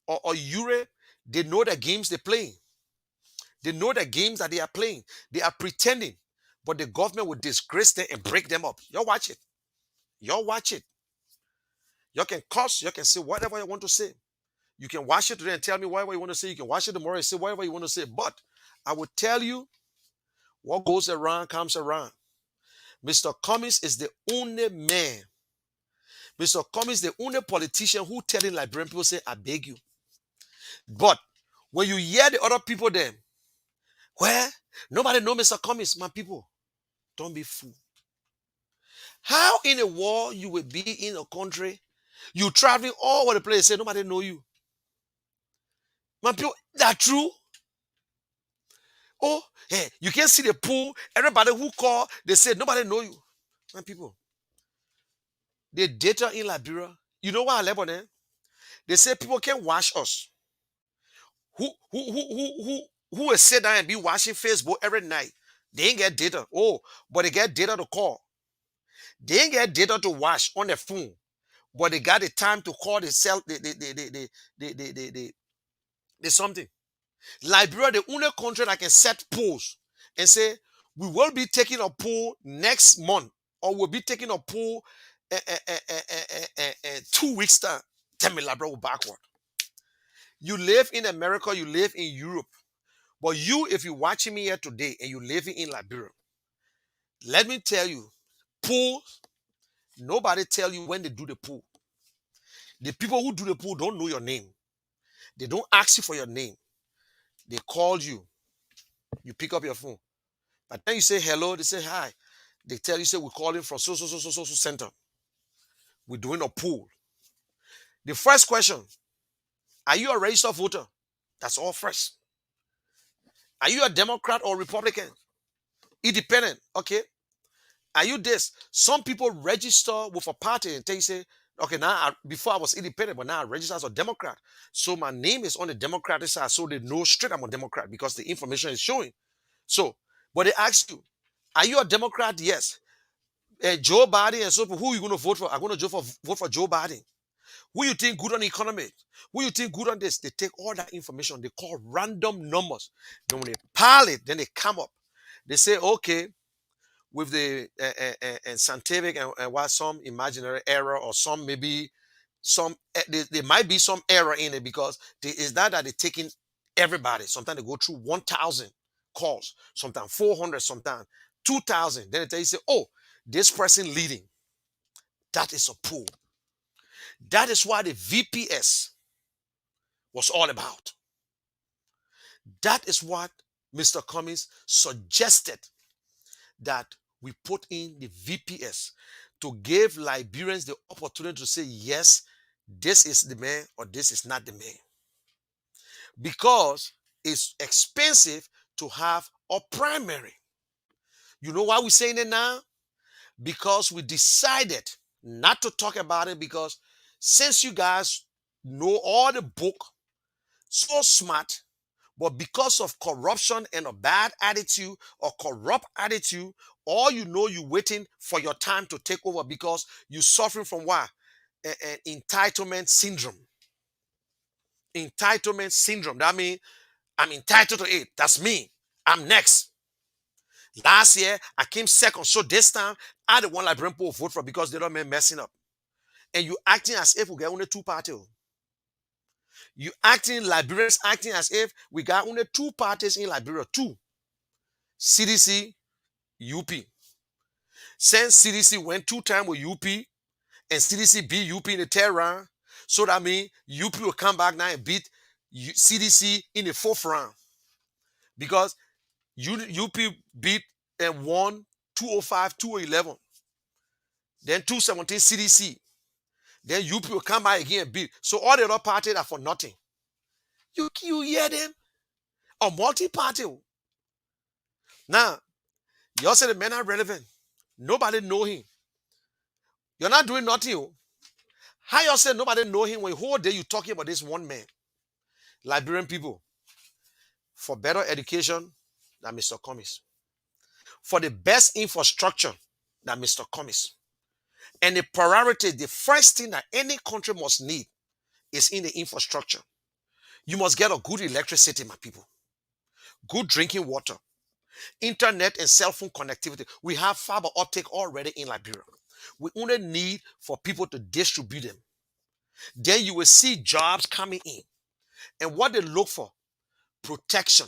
or Ure, they know the games they're playing. They know the games that they are playing. They are pretending, but the government will disgrace them and break them up. Y'all watch it. Y'all watch it. You can curse, you can say whatever you want to say. You can watch it today and tell me whatever you want to say. You can watch it tomorrow and say whatever you want to say. But I will tell you, what goes around comes around. Mr. Cummings is the only man. Mr. Cummings is the only politician who telling Liberian people, say, I beg you. But when you hear the other people then, where nobody know Mr. Cummings, my people, don't be fooled. How in the world you will be in a country, you traveling all over the place, say nobody know you? My people, that true? Oh, hey, you can't see the pool. Everybody who call, they say nobody know you. My people, the data in Liberia, you know why I live on there? They say people can watch us. Who will sit down and be watching Facebook every night? They ain't get data. Oh, but they get data to call. They ain't get data to watch on their phone, but they got the time to call the cell, the something. Liberia, the only country that can set polls and say, we will be taking a poll next month, or we'll be taking a poll 2 weeks time. Tell me, Liberia will backward. You live in America, you live in Europe. But you, if you're watching me here today and you're living in Liberia, let me tell you, polls, nobody tell you when they do the poll. The people who do the poll don't know your name. They don't ask you for your name. They call you. You pick up your phone. But then you say hello, they say hi. They tell you, say, we're calling from so center. We're doing a poll. The first question, are you a registered voter? That's all first. Are you a Democrat or Republican? Independent, okay. Are you this? Some people register with a party and they say, okay, now before I was independent, but now I register as a Democrat. So my name is on the Democratic side, so they know straight I'm a Democrat because the information is showing. So, but they ask you, are you a Democrat? Yes. Joe Biden and so who are you going to vote for? I'm going to vote for Joe Biden. Who you think good on the economy? Who you think good on this? They take all that information. They call random numbers. Then when they pile it, then they come up. They say, okay, with the scientific and what some imaginary error or some maybe some there might be some error in it because it's not that they're taking everybody. Sometimes they go through 1,000 calls, sometimes 400, sometimes 2,000. Then they tell you, say, oh, this person leading. That is a pool. That is what the VPS was all about. That is what Mr. Cummings suggested, that we put in the VPS to give Liberians the opportunity to say, yes, this is the man or this is not the man. Because it's expensive to have a primary. You know why we're saying it now? Because we decided not to talk about it, because since you guys know all the book, so smart, but because of corruption and a bad attitude or corrupt attitude, all you know, you're waiting for your time to take over because you're suffering from what? An entitlement syndrome. Entitlement syndrome. That means I'm entitled to it. That's me. I'm next. Last year, I came second. So this time, I the one Liberian people vote for because they don't mean messing up. And you acting as if we get only two parties. You acting, Liberians acting as if we got only two parties in Liberia. Two. CDC, UP. Since CDC went 2 times with UP and CDC beat UP in the third round, so that means UP will come back now and beat CDC in the 4th round. Because UP beat and won 205, 211. Then 217 CDC. Then UP will come back again and beat. So all the other parties are for nothing. You hear them? A multi-party. Now, y'all say the men are relevant. Nobody know him. You're not doing nothing. How y'all say nobody know him when the whole day you talking about this one man? Liberian people, for better education, than Mr. Cummings. For the best infrastructure, than Mr. Cummings. And the priority, the first thing that any country must need is in the infrastructure. You must get a good electricity, my people. Good drinking water. Internet and cell phone connectivity. We have fiber optic already in Liberia. We only need for people to distribute them. Then you will see jobs coming in. And what they look for, protection.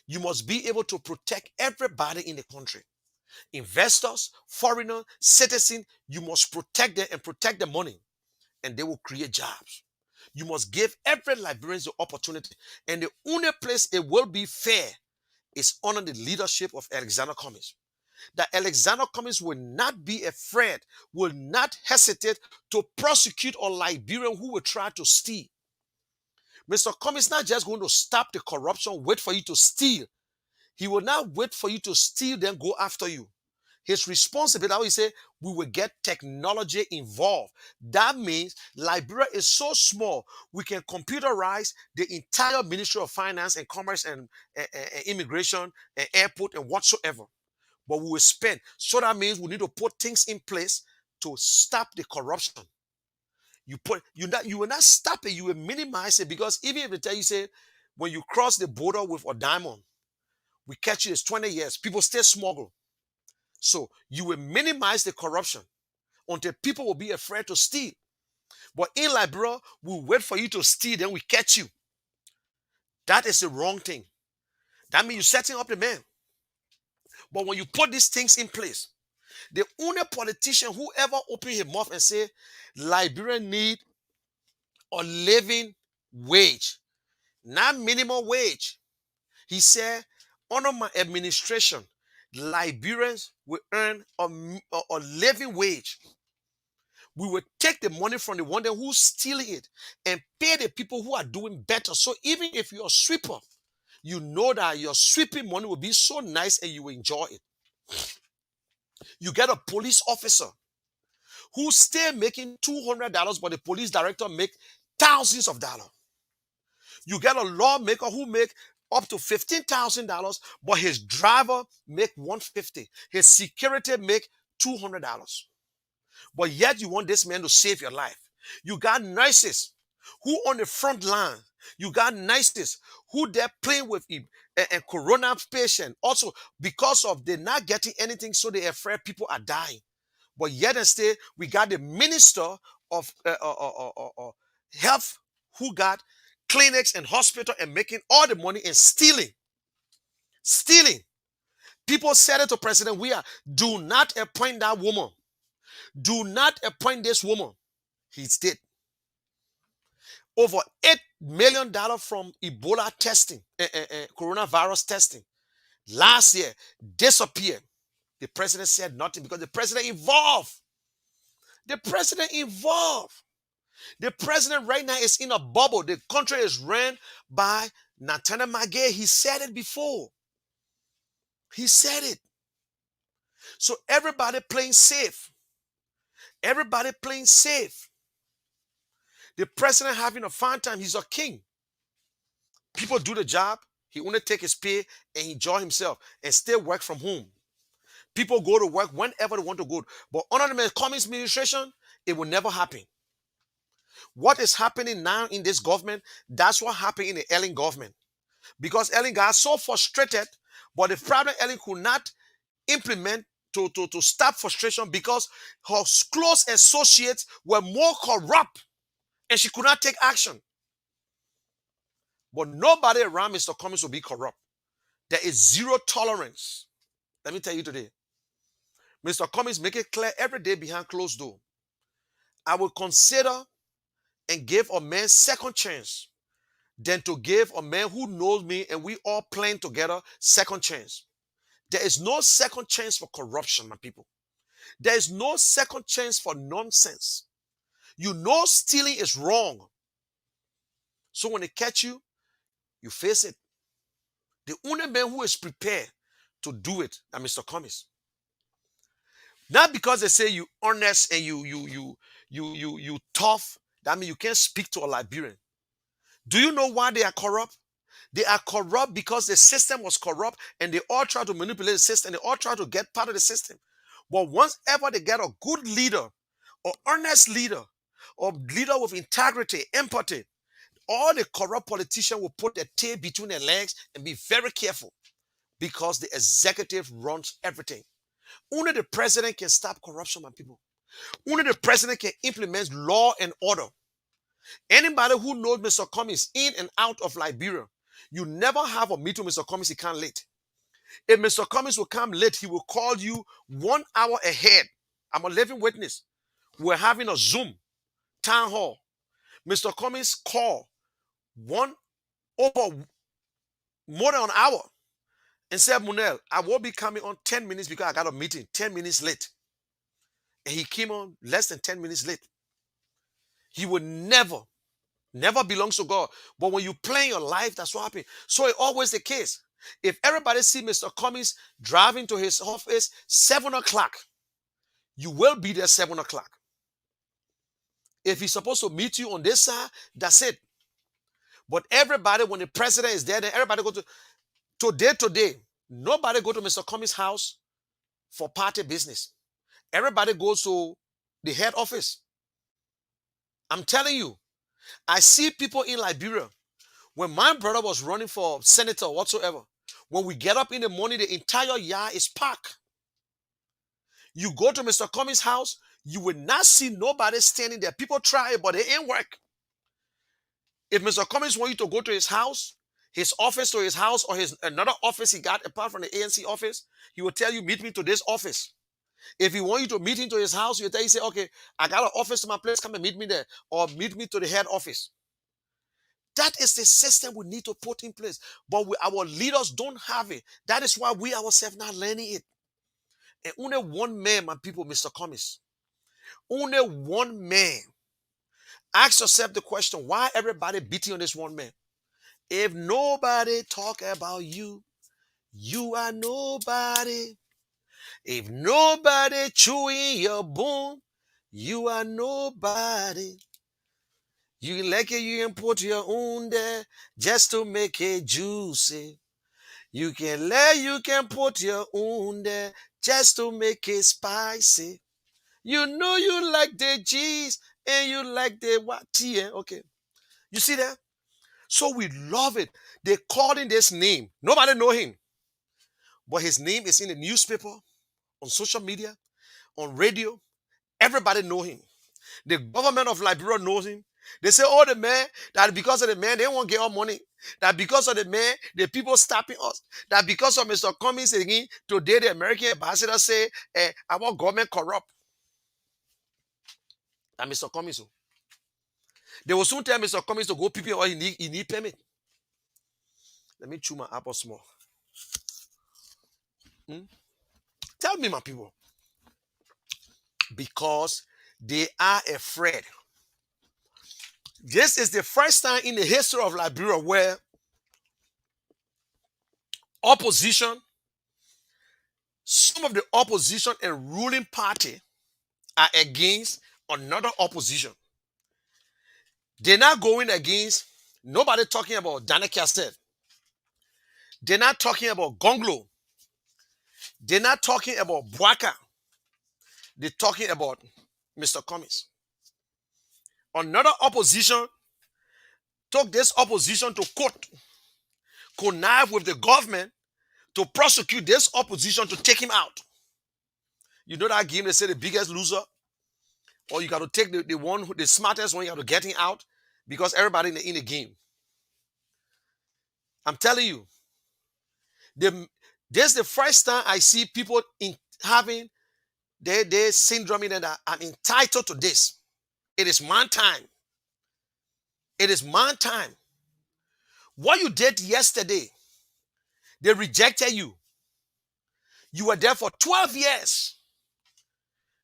You must be able to protect everybody in the country. Investors, foreigners, citizens, you must protect them and protect the money. And they will create jobs. You must give every Liberian the opportunity. And the only place it will be fair is under the leadership of Alexander Cummings. That Alexander Cummings will not be afraid, will not hesitate to prosecute a Liberian who will try to steal. Mr. Cummings is not just going to stop the corruption, wait for you to steal. He will not wait for you to steal, then go after you. His responsibility, how he say, we will get technology involved. That means Liberia is so small, we can computerize the entire Ministry of Finance and Commerce and Immigration and Airport and whatsoever. But we will spend. So that means we need to put things in place to stop the corruption. You will not stop it, you will minimize it, because even if they tell you, say, when you cross the border with a diamond, we catch you, it's 20 years, people still smuggle. So you will minimize the corruption until people will be afraid to steal. But in Liberia, we wait for you to steal, then we catch you. That is the wrong thing. That means you're setting up the man. But when you put these things in place, the only politician who ever open his mouth and say, Liberia need a living wage, not minimum wage. He said, under my administration, Liberians will earn a living wage. We will take the money from the one who's stealing it and pay the people who are doing better. So even if you're a sweeper, you know that your sweeping money will be so nice and you will enjoy it. You get a police officer who still making $200, but the police director make thousands of dollars. You get a lawmaker who make up to $15,000, but his driver make $150. His security make $200. But yet you want this man to save your life. You got nurses who on the front line. You got nurses who they're playing with a corona patient. Also, because of they're not getting anything, so they're afraid people are dying. But yet instead, we got the minister of health who got clinics and hospital and making all the money and stealing. Stealing. People said it to President Weah, do not appoint that woman. Do not appoint this woman. He's dead. Over $8 million from Ebola testing, coronavirus testing. Last year, disappeared. The president said nothing because the president involved. The president involved. The president right now is in a bubble. The country is ran by Nathaniel Magay. He said it before. He said it. So everybody playing safe. Everybody playing safe. The president having a fine time. He's a king. People do the job. He only take his pay and enjoy himself and still work from home. People go to work whenever they want to go. But under the Cummings administration, it will never happen. What is happening now in this government, that's what happened in the Ellen government. Because Ellen got so frustrated, but the problem Ellen could not implement to stop frustration because her close associates were more corrupt and she could not take action. But nobody around Mr. Cummings will be corrupt. There is zero tolerance. Let me tell you today. Mr. Cummings make it clear every day behind closed door. I will consider and give a man second chance than to give a man who knows me and we all playing together second chance. There is no second chance for corruption, my people. There is no second chance for nonsense. You know stealing is wrong. So when they catch you, you face it. The only man who is prepared to do it is Mr. Cummings. Not because they say you honest and you tough. That means you can't speak to a Liberian. Do you know why they are corrupt? They are corrupt because the system was corrupt and they all try to manipulate the system. They all try to get part of the system. But once ever they get a good leader or honest leader or leader with integrity, empathy, all the corrupt politicians will put their tail between their legs and be very careful because the executive runs everything. Only the president can stop corruption, my people. Only the president can implement law and order. Anybody who knows Mr. Cummings in and out of Liberia, you never have a meeting with Mr. Cummings, he can't late. If Mr. Cummings will come late, he will call you 1 hour ahead. I'm a living witness. We're having a Zoom town hall. Mr. Cummings called over more than an hour and said, Munel, I will be coming on 10 minutes because I got a meeting 10 minutes late. And he came on less than 10 minutes late. He would never belongs to God. But when you plan your life, that's what happens. So it's always the case. If everybody see Mr. Cummings driving to his office 7 o'clock, you will be there 7 o'clock. If he's supposed to meet you on this side, that's it. But everybody, when the president is there, then everybody go to today, nobody go to Mr. Cummings' house for party business. Everybody goes to the head office. I'm telling you, I see people in Liberia. When my brother was running for senator or whatsoever, when we get up in the morning, the entire yard is packed. You go to Mr. Cummings' house, you will not see nobody standing there. People try it, but it ain't work. If Mr. Cummings wants you to go to his house, his office to his house, or his another office he got apart from the ANC office, he will tell you, meet me to this office. If he wants you to meet him to his house, he will tell you, say, okay, I got an office to my place, come and meet me there, or meet me to the head office. That is the system we need to put in place. But our leaders don't have it. That is why we ourselves not learning it. And only one man, my people, Mr. Cummings. Only one man. Ask yourself the question, why everybody beating on this one man? If nobody talk about you, you are nobody. If nobody chewing your bone, you are nobody. You like it, you can put your own there just to make it juicy. You can put your own there just to make it spicy. You know you like the cheese and you like the what? Okay. You see that? So we love it. They called him this name. Nobody know him. But his name is in the newspaper, on social media, on radio. Everybody know him. The government of Liberia knows him. They say, oh, the man, that because of the man, they won't get our money. That because of the man, the people stopping us. That because of Mr. Cummings again, today the American ambassador say, our government corrupt. That Mr. Cummings. They will soon tell Mr. Cummings to go PPA or he need permit. Let me chew my apple small. Tell me, my people. Because they are afraid. This is the first time in the history of Liberia where opposition, some of the opposition and ruling party are against another opposition. They're not going against, nobody talking about Dana Castell. They're not talking about Gonglo. They're not talking about Bwaka. They're talking about Mr. Cummings. Another opposition took this opposition to court, connive with the government to prosecute this opposition to take him out. You know that game, they say the biggest loser? Or you got to take the one, the smartest one, you got to get him out because everybody in the game. I'm telling you, this is the first time I see people having their syndrome in that I'm entitled to this. It is my time. It is my time. What you did yesterday, they rejected you. You were there for 12 years.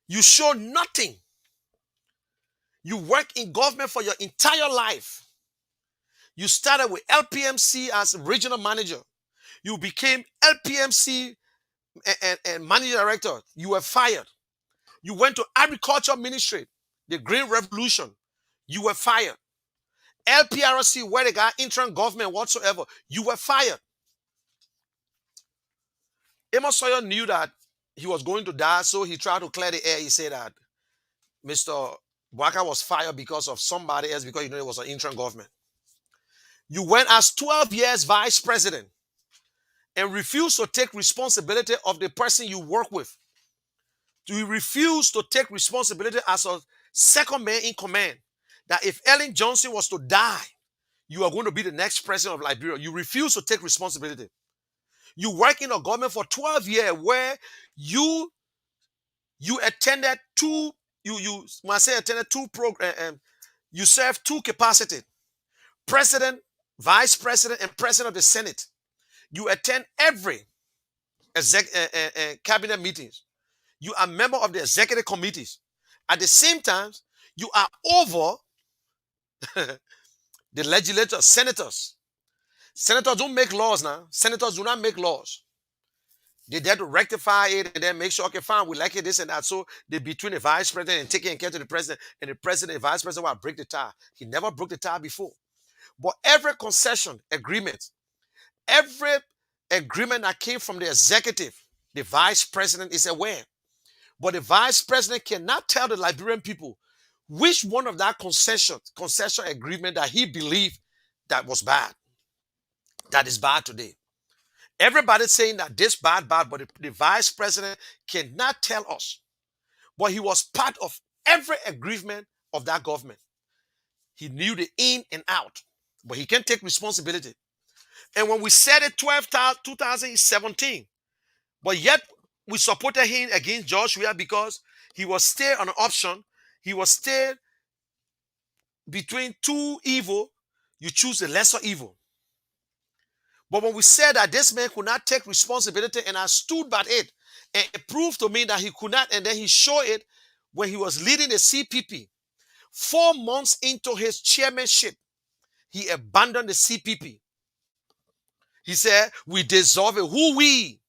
You showed nothing. You work in government for your entire life. You started with LPMC as regional manager. You became LPMC and managing director. You were fired. You went to agriculture ministry, the Green Revolution. You were fired. LPRC, where they got interim government whatsoever, you were fired. Amos Sawyer knew that he was going to die, so he tried to clear the air. He said that Mr. Bwaka was fired because of somebody else, because it was an interim government. You went as 12 years vice president and refused to take responsibility of the person you work with. You refused to take responsibility as a second man in command. That if Ellen Johnson was to die, you are going to be the next president of Liberia. You refuse to take responsibility. You work in a government for 12 years where you attended two, when I say attended two programs, you served two capacities. President, vice president, and president of the Senate. You attend every cabinet meetings. You are a member of the executive committees. At the same time, you are over the legislators, senators. Senators don't make laws now. Senators do not make laws. They're there to rectify it and then make sure, okay, fine, we like it, this and that. So they between the vice president and taking care to the president, and the president and vice president will break the tie. He never broke the tie before. But every concession agreement, every agreement that came from the executive, the vice president is aware. But the vice president cannot tell the Liberian people which one of that concession agreement that he believed that was bad, that is bad today. Everybody's saying that this bad, but the vice president cannot tell us. But he was part of every agreement of that government. He knew the in and out, but he can't take responsibility. And when we said it 2017, but yet we supported him against George Weah because he was still on an option. He was still between two evil. You choose the lesser evil. But when we said that this man could not take responsibility, and I stood by it, and it proved to me that he could not, and then he showed it when he was leading the CPP. 4 months into his chairmanship, he abandoned the CPP. He said, we dissolve it. Who we?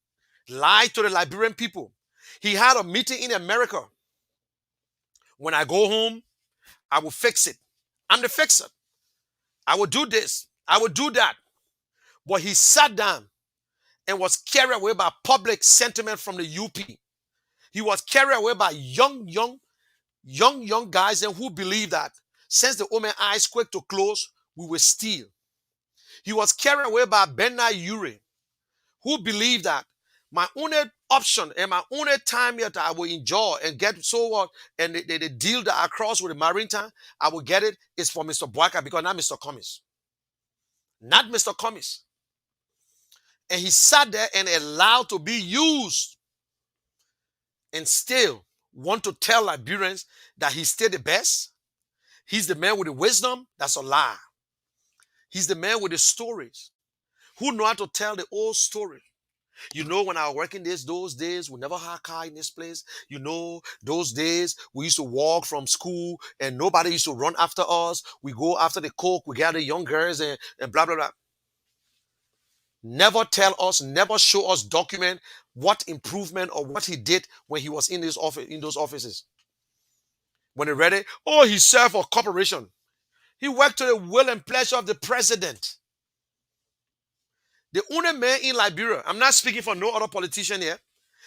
Lied to the Liberian people. He had a meeting in America. When I go home, I will fix it. I'm the fixer. I will do this. I will do that. But he sat down and was carried away by public sentiment from the UP. He was carried away by young guys and who believe that since the woman's eyes quick to close, we will steal. He was carried away by Bernard Ure, who believed that my only option and my only time here that I will enjoy and get so what, and the deal that I cross with the Maritime, I will get it is for Mr. Bwaka, because not Mr. Cummings. Not Mr. Cummings. And he sat there and allowed to be used and still want to tell Liberians that he's still the best. He's the man with the wisdom. That's a lie. He's the man with the stories, who know how to tell the old story. You know, when I was working those days, we never had a car in this place. You know, those days we used to walk from school and nobody used to run after us. We go after the coke, we gather young girls and blah, blah, blah. Never tell us, never show us document what improvement or what he did when he was in this office, in those offices. When he read it, oh, he served for corporation. He worked to the will and pleasure of the president. The only man in Liberia, I'm not speaking for no other politician here,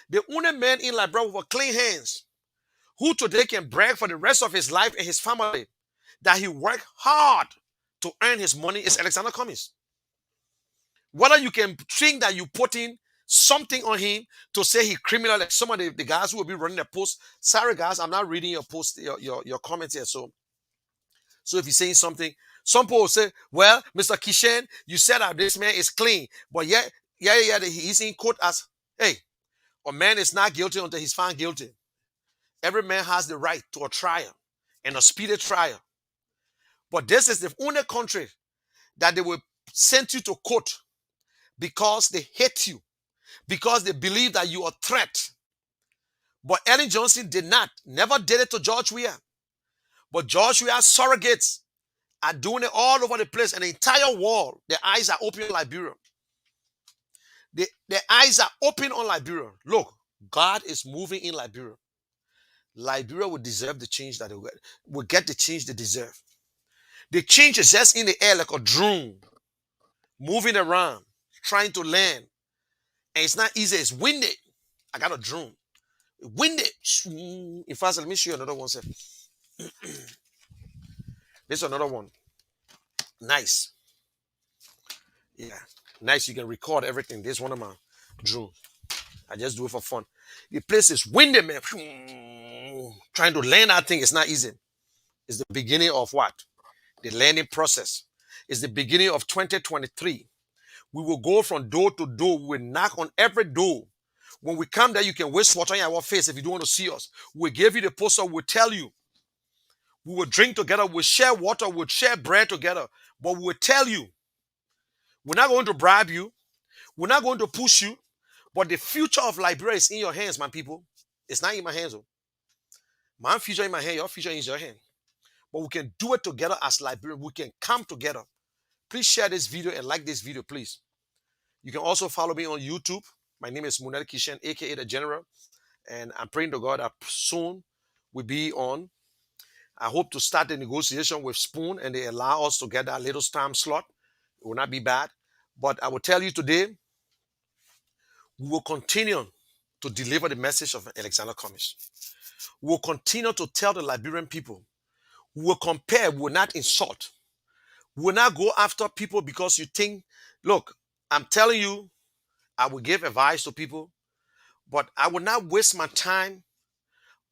the only man in Liberia with clean hands, who today can brag for the rest of his life and his family that he worked hard to earn his money is Alexander Cummings. Whether you can think that you put in something on him to say he criminal, like some of the guys who will be running the post. Sorry guys, I'm not reading your post, your comments here. So if you're saying something, some people will say, well, Mr. Kishen, you said that this man is clean, but he's in court as, hey, a man is not guilty until he's found guilty. Every man has the right to a trial and a speedy trial. But this is the only country that they will send you to court because they hate you, because they believe that you are a threat. But Ellen Johnson did not, never did it to George Weah. But George Weah's surrogates are doing it all over the place, and the entire world, their eyes are open on Liberia. Their eyes are open on Liberia. Look, God is moving in Liberia. Liberia will deserve the change that they will get the change they deserve. The change is just in the air like a drone, moving around, trying to land. And it's not easy, it's windy. I got a drone. Windy. In fact, let me show you another one. Sir. This is another one. Nice. Yeah. Nice. You can record everything. This is one of my drones. I just do it for fun. The place is windy, man. Trying to land that thing is not easy. It's the beginning of what? The landing process. It's the beginning of 2023. We will go from door to door. We will knock on every door. When we come there, you can waste water in our face if you don't want to see us. We'll give you the poster. We'll tell you. We will drink together. We'll share water. We'll share bread together. But we will tell you. We're not going to bribe you. We're not going to push you. But the future of Liberia is in your hands, my people. It's not in my hands. My future in my hand. Your future is in your hand. But we can do it together as Liberians. We can come together. Please share this video and like this video, please. You can also follow me on YouTube. My name is Munel Kishen, aka The General. And I'm praying to God that soon we'll be on. I hope to start the negotiation with Spoon and they allow us to get that little time slot. It will not be bad. But I will tell you today, we will continue to deliver the message of Alexander Cummings. We will continue to tell the Liberian people. We will compare, we will not insult. We will not go after people because you think, look, I'm telling you, I will give advice to people, but I will not waste my time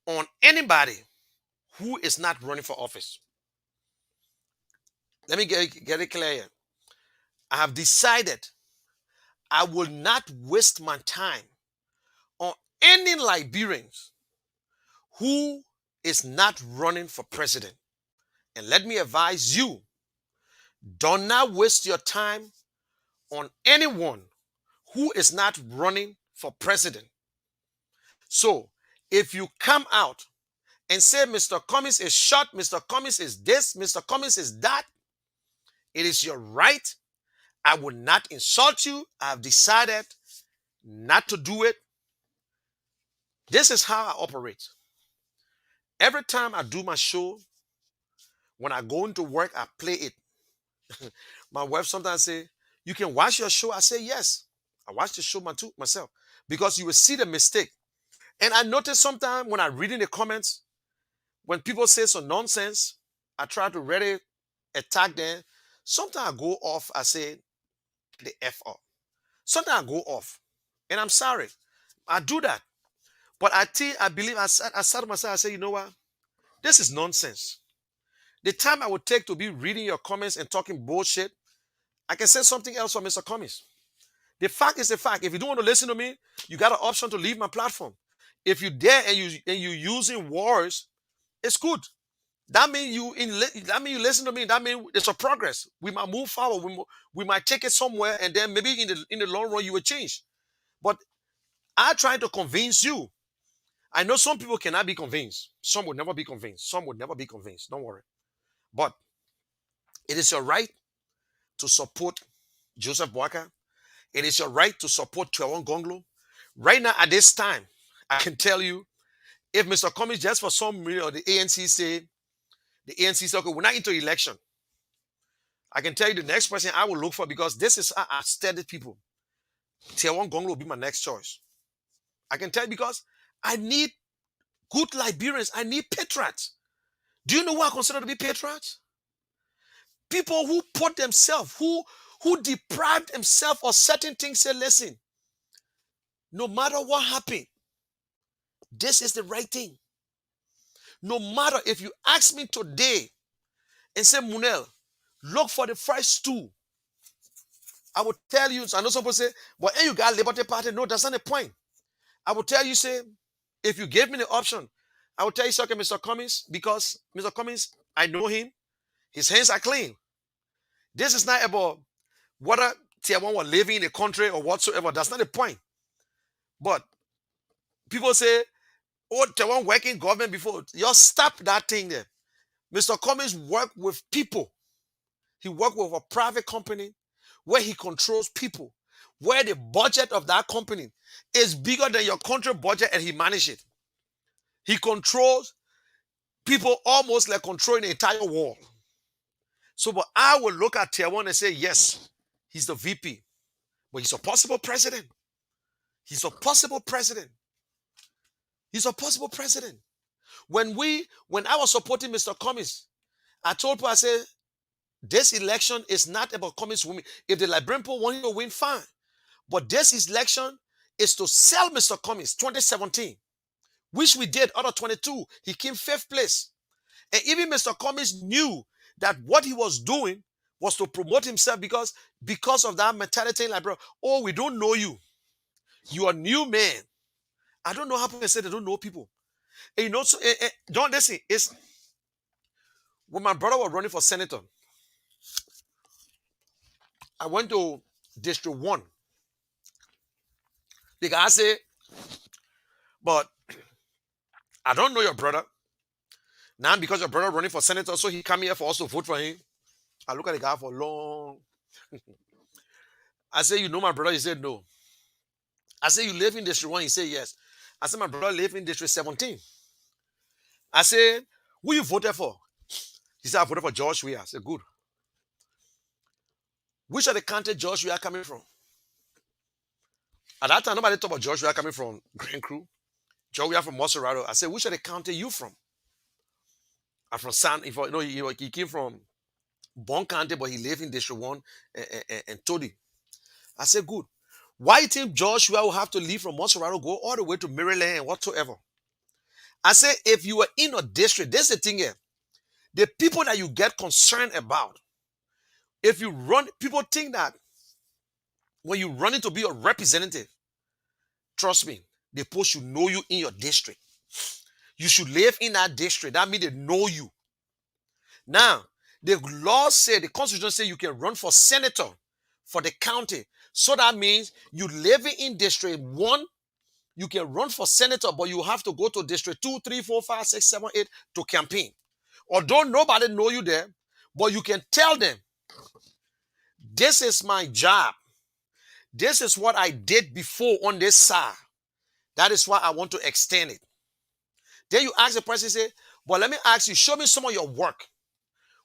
on anybody who is not running for office. Let me get it clear here. I have decided I will not waste my time on any Liberians who is not running for president. And let me advise you, do not waste your time on anyone who is not running for president. So, if you come out and say Mr. Cummings is shot, Mr. Cummings is this, Mr. Cummings is that, it is your right. I will not insult you. I have decided not to do it. This is how I operate. Every time I do my show, when I go into work, I play it. My wife sometimes say, you can watch your show. I say, yes. I watch the show myself because you will see the mistake. And I notice sometimes when I read in the comments, when people say some nonsense, I try to really attack them. Sometimes I go off. I say, the F up. Sometimes I go off. And I'm sorry. I do that. But I said to myself, I say, you know what? This is nonsense. The time I would take to be reading your comments and talking bullshit, I can say something else for Mr. Cummings. The fact is the fact. If you don't want to listen to me, you got an option to leave my platform. If you dare and you using words, it's good. That means you listen to me. That means it's a progress. We might move forward. We might take it somewhere, and then maybe in the long run you will change. But I try to convince you. I know some people cannot be convinced. Some will never be convinced. Some will never be convinced. Don't worry. But it is your right to support Joseph Boaka. It is your right to support Tuewon Gonglo. Right now, at this time, I can tell you, if Mr. Cummings, just for some reason, the ANC say, okay, we're not into election. I can tell you the next person I will look for, because this is I studied people. Tuewon Gonglo will be my next choice. I can tell you, because I need good Liberians. I need patriots. Do you know what I consider to be patriots? People who put themselves, who deprive themselves of certain things, say, listen, no matter what happened, this is the right thing. No matter, if you ask me today and say, Munel, look for the first two, I will tell you. I know some people say, but you got Liberty Party. No, that's not the point. I will tell you, say, if you gave me the option, I will tell you, okay, Mr. Cummings, because Mr. Cummings, I know him. His hands are clean. This is not about whether Tier 1 was living in the country or whatsoever. That's not the point. But people say, oh, Tier 1 working government before. Just stop that thing there. Mr. Cummings worked with people. He worked with a private company where he controls people, where the budget of that company is bigger than your country budget, and he manages it. He controls people almost like controlling the entire world. So, but I will look at Tier 1 and say, yes, he's the VP, but he's a possible president. He's a possible president. He's a possible president. When I was supporting Mr. Cummings, I told people, I said, this election is not about Cummings winning. If the Liberian people want him to win, fine. But this election is to sell Mr. Cummings 2017, which we did out of 22. He came 5th place. And even Mr. Cummings knew that what he was doing was to promote himself, because of that mentality in Liberia. Oh, we don't know you. You are a new man. I don't know how people say they don't know people. And you know, don't listen. It's when my brother was running for senator, I went to District 1. The guy said, but I don't know your brother. Now, because your brother running for senator, so he come here for us to vote for him. I look at the guy for long. I said, you know my brother? He said, no. I said, you live in District 1? He said, yes. I said, my brother live in District 17. I said, who you voted for? He said, I voted for George Weah. I said, good. Which of the county George Weah coming from? At that time, nobody talked about George Weah coming from Grand Crew. George Weah from Monserrato. I said, which of the county you from? I'm from San. He came from Bon County, but he lived in District 1 and Todi. I said, good. Why you think George Weah will have to leave from Monserrato, go all the way to Maryland, whatsoever? I said, if you were in a district, this is the thing here. The people that you get concerned about, if you run, people think that when you run in to be a representative, trust me, the people should know you in your district. You should live in that district. That means they know you. Now, the law said, the Constitution says you can run for senator for the county. So that means you living in District 1, you can run for senator, but you have to go to District 2, 3, 4, 5, 6, 7, 8 to campaign. Although nobody know you there, but you can tell them, this is my job. This is what I did before on this side. That is why I want to extend it. Then you ask the person, say, but let me ask you, show me some of your work.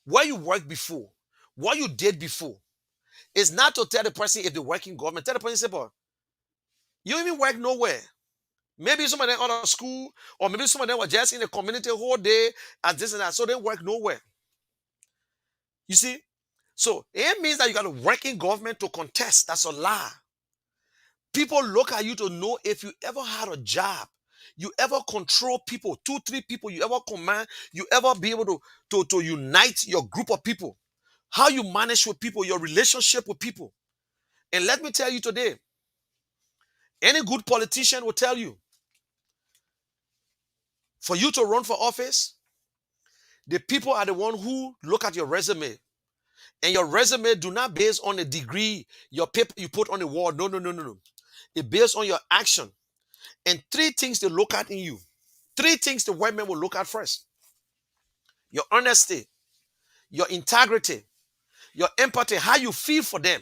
Where you worked before. What you did before. It's not to tell the person if they work in government. Tell the person, say, but you even work nowhere. Maybe some of them out of school, or maybe some of them were just in the community whole day and this and that. So they work nowhere. You see? So it means that you got to work in government to contest. That's a lie. People look at you to know if you ever had a job, you ever control people, 2, 3 people, you ever command, you ever be able to unite your group of people, how you manage with people, your relationship with people. And let me tell you today, any good politician will tell you, for you to run for office, the people are the one who look at your resume. And your resume do not base on a degree, your paper you put on the wall. No. It's based on your action. And three things they look at in you. Three things the white man will look at first: your honesty, your integrity, your empathy, how you feel for them.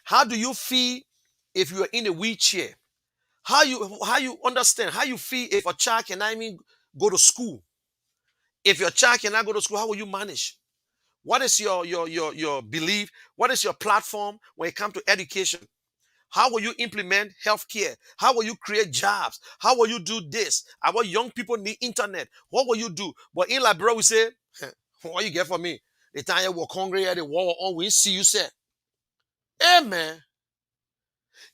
How do you feel if you are in a wheelchair? How you understand, how you feel if a child cannot even go to school? If your child cannot go to school, how will you manage? What is your belief? What is your platform when it comes to education? How will you implement healthcare? How will you create jobs? How will you do this? Our young people need internet. What will you do? But in Liberia, we say, what you get for me? The time you walk hungry, the war on, we see you say, hey man,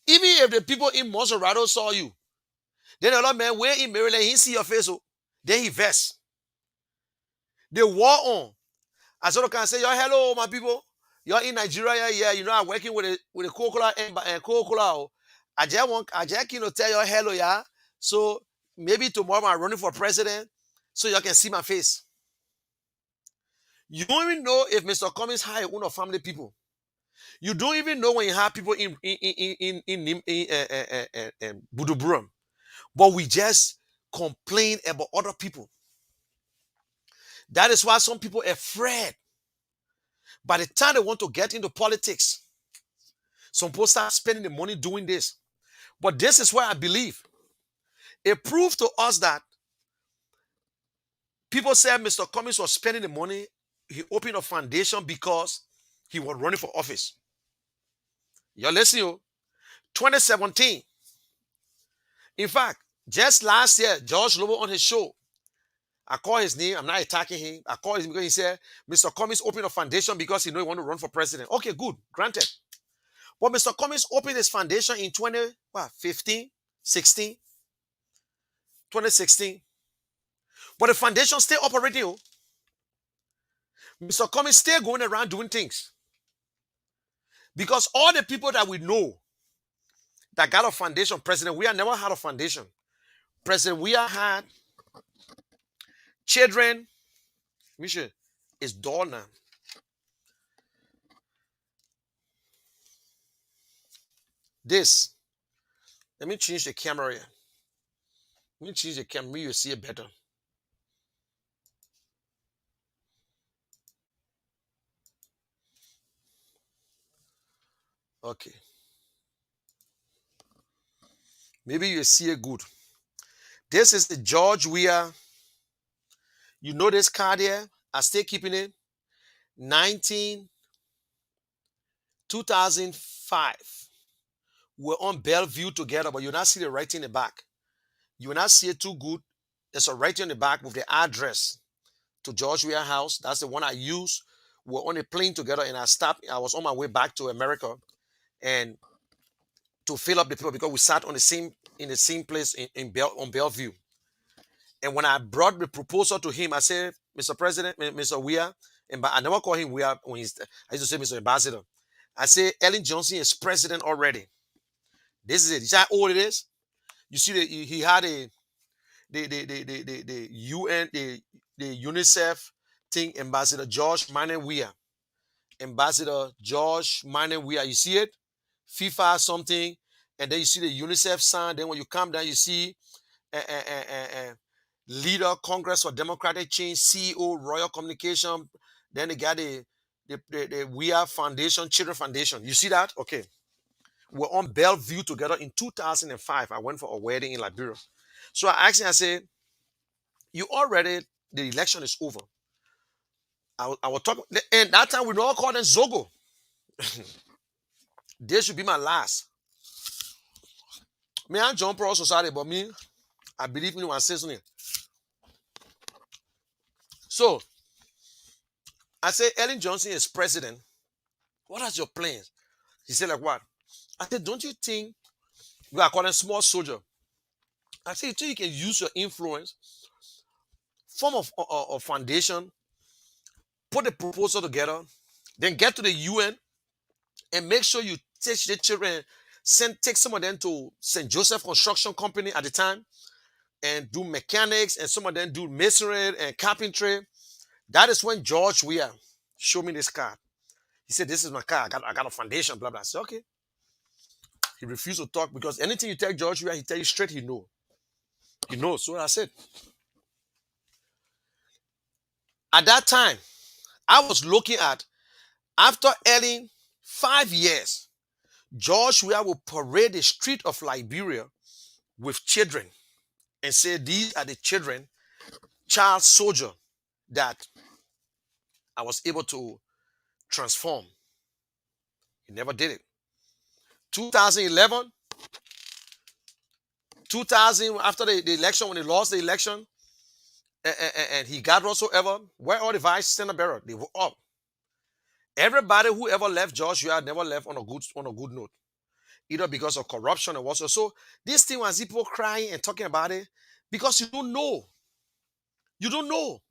even if the people in Monserrado saw you, then a lot of man where in Maryland, he see your face, oh, then he vest. The war on. I sort of can say, yo, hello, my people. You're in Nigeria, yeah. You know, I'm working with a Coca-Cola and Coca-Cola. I just you know, tell you hello, yeah. So maybe tomorrow I'm running for president, so you can see my face. You don't even know if Mr. Cummings hired one of family people. You don't even know when you have people in Buduburam. But we just complain about other people. That is why some people are afraid. By the time they want to get into politics, some people start spending the money doing this. But this is where I believe it proved to us that people said Mr. Cummings was spending the money. He opened a foundation because he was running for office. You're listening? 2017. In fact, just last year, George Lobo on his show, I call his name. I'm not attacking him. I call his name because he said Mr. Cummings opened a foundation because he know he want to run for president. Okay, good. Granted. But Mr. Cummings opened his foundation in 2015, 16, 2016. But the foundation still operating. Mr. Cummings still going around doing things. Because all the people that we know that got a foundation, President Weah never had a foundation. President Weah had children. Mission is dull now. This. Let me change the camera here. Let me change the camera. You see it better. Okay. Maybe you see it good. This is the George Weah. You know this card here? I still keeping it. 2005. We're on Bellevue together, but you'll not see the writing in the back. You will not see it too good. There's a writing in the back with the address to George Weah House. That's the one I use. We're on a plane together, and I stopped. I was on my way back to America, and to fill up the people because we sat on the same place on Bellevue. And when I brought the proposal to him, I said, Mr. President, Mr. Weah, and I never call him Weah when I used to say Mr. Ambassador. I say Ellen Johnson is president already. This is it. You see how old it is? You see that he had the UN, the UNICEF thing, Ambassador George Manuel Weah. Ambassador George Manuel Weah. You see it? FIFA something, and then you see the UNICEF sign. Then when you come down, you see leader, Congress for Democratic Change, CEO, Royal Communication. Then they got the Weah Foundation, Children Foundation. You see that? Okay. We're on Bellevue together in 2005. I went for a wedding in Liberia. So I asked him, I said, you already, the election is over. I was talking, and that time we all called them Zogo. This should be my last. Me and John Pro Society, but me, I believe in one season. So I said, Ellen Johnson is president. What are your plans? He said, like what? I said, don't you think we are calling small soldier? I said, you can use your influence, form of foundation, put the proposal together, then get to the UN and make sure you teach the children, take some of them to St. Joseph Construction Company at the time and do mechanics, and some of them do masonry and carpentry. That is when George Weah showed me this card. He said, this is my card. I got a foundation, blah, blah. I said, okay. He refused to talk because anything you tell George Weah, he tell you straight, he know. He knows. So I said. At that time, I was looking at, after Ellen, 5 years, George Weah will parade the street of Liberia with children and say, these are the children, child soldier, that I was able to transform. He never did it. 2011, 2000, after the election, when he lost the election, and he got whatsoever, where all the vice senator bearer, they were up. Everybody who ever left George Weah never left on a good note, either because of corruption or whatsoever. So this thing was people crying and talking about it because you don't know. You don't know.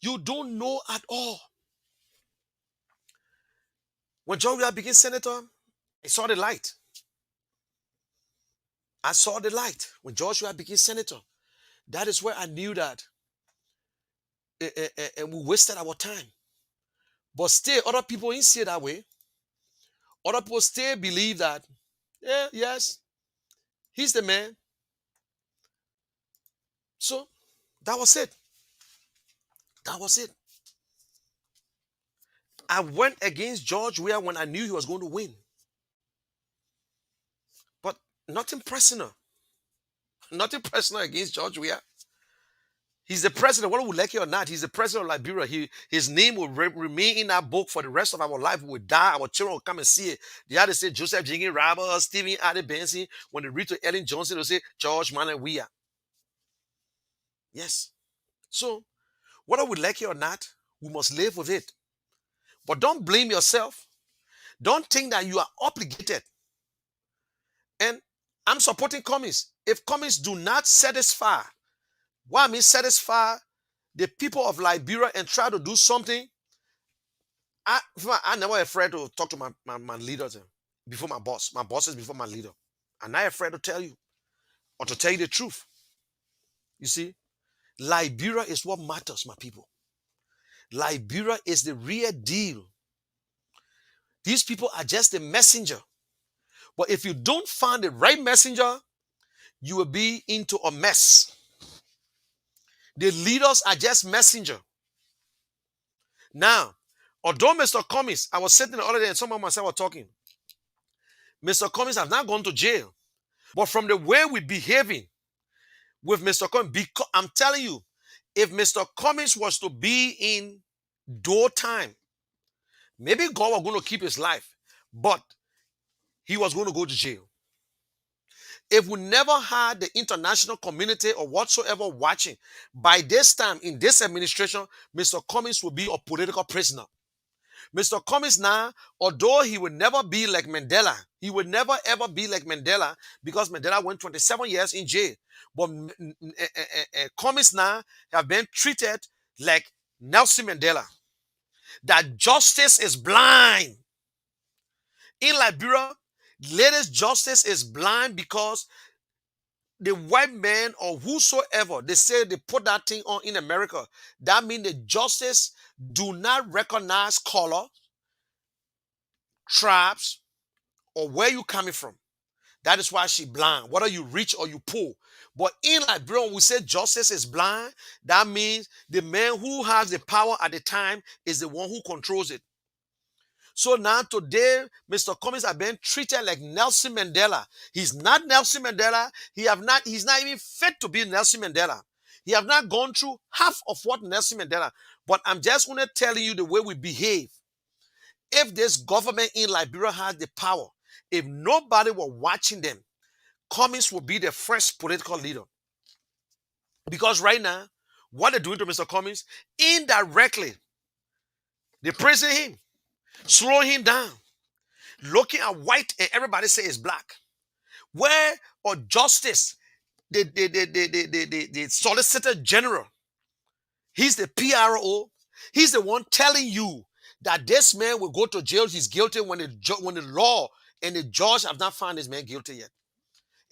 You don't know at all. When George Weah became senator, I saw the light. I saw the light when George Weah became senator. That is where I knew that and we wasted our time. But still, other people didn't see it that way. Other people still believe that, yeah, yes, he's the man. So that was it. That was it. I went against George Weah when I knew he was going to win. But nothing personal. Nothing personal against George Weah. He's the president, whether we like it or not. He's the president of Liberia. His name will remain in that book for the rest of our life. We will die. Our children will come and see it. They had to say Joseph Jenkins Roberts, Stephen Ade Benson. When they read to Ellen Johnson, they'll say George Manuel Weah. Yes. So, whether we like it or not, we must live with it. But don't blame yourself. Don't think that you are obligated. And I'm supporting Cummings. If Cummings do not satisfy, what I mean satisfy the people of Liberia and try to do something, I'm never afraid to talk to my leaders before my boss. My boss is before my leader. I'm not afraid to tell you or to tell you the truth. You see, Liberia is what matters, my people. Liberia is the real deal. These people are just the messenger. But if you don't find the right messenger, you will be into a mess. The leaders are just messenger. Now, although Mr. Cummings, I was sitting the other day and some of myself were talking. Mr. Cummings has not gone to jail. But from the way we're behaving with Mr. Cummings, I'm telling you, if Mr. Cummings was to be in door time, maybe God was going to keep his life, but he was going to go to jail. If we never had the international community or whatsoever watching, by this time in this administration, Mr. Cummings will be a political prisoner. Mr. Cummings now, although he will never be like Mandela, he will never ever be like Mandela because Mandela went 27 years in jail. But Cummings now have been treated like Nelson Mandela. That justice is blind. In Liberia, ladies, justice is blind because the white man or whosoever, they say they put that thing on in America. That means the justice do not recognize color, tribes, or where you coming from. That is why she blind, whether you rich or you poor. But in Liberia, when we say justice is blind, that means the man who has the power at the time is the one who controls it. So now today, Mr. Cummings has been treated like Nelson Mandela. He's not Nelson Mandela. He's not even fit to be Nelson Mandela. He have not gone through half of what Nelson Mandela. But I'm just going to tell you the way we behave. If this government in Liberia has the power, if nobody were watching them, Cummings will be the first political leader. Because right now, what they're doing to Mr. Cummings, indirectly, they praising him, slowing him down, looking at white and everybody say it's black. Where or justice, the Solicitor General, he's the PRO, he's the one telling you that this man will go to jail, he's guilty when the law and the judge have not found this man guilty yet.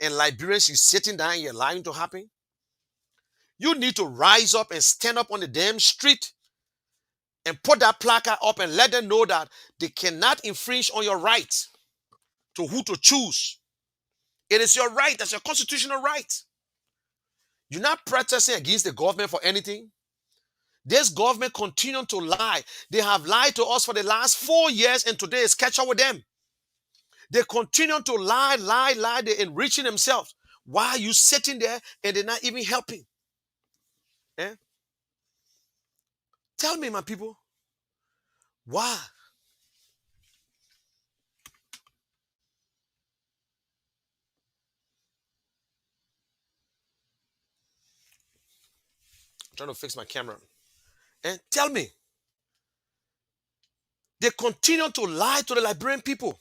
And Liberians, she's sitting down here lying to happen. You need to rise up and stand up on the damn street and put that placard up and let them know that they cannot infringe on your rights to who to choose. It is your right. That's your constitutional right. You're not protesting against the government for anything. This government continue to lie. They have lied to us for the last 4 years, and today is catch up with them. They continue to lie. They're enriching themselves. Why are you sitting there and they're not even helping? Eh? Tell me, my people. Why? I'm trying to fix my camera. And tell me. They continue to lie to the Liberian people.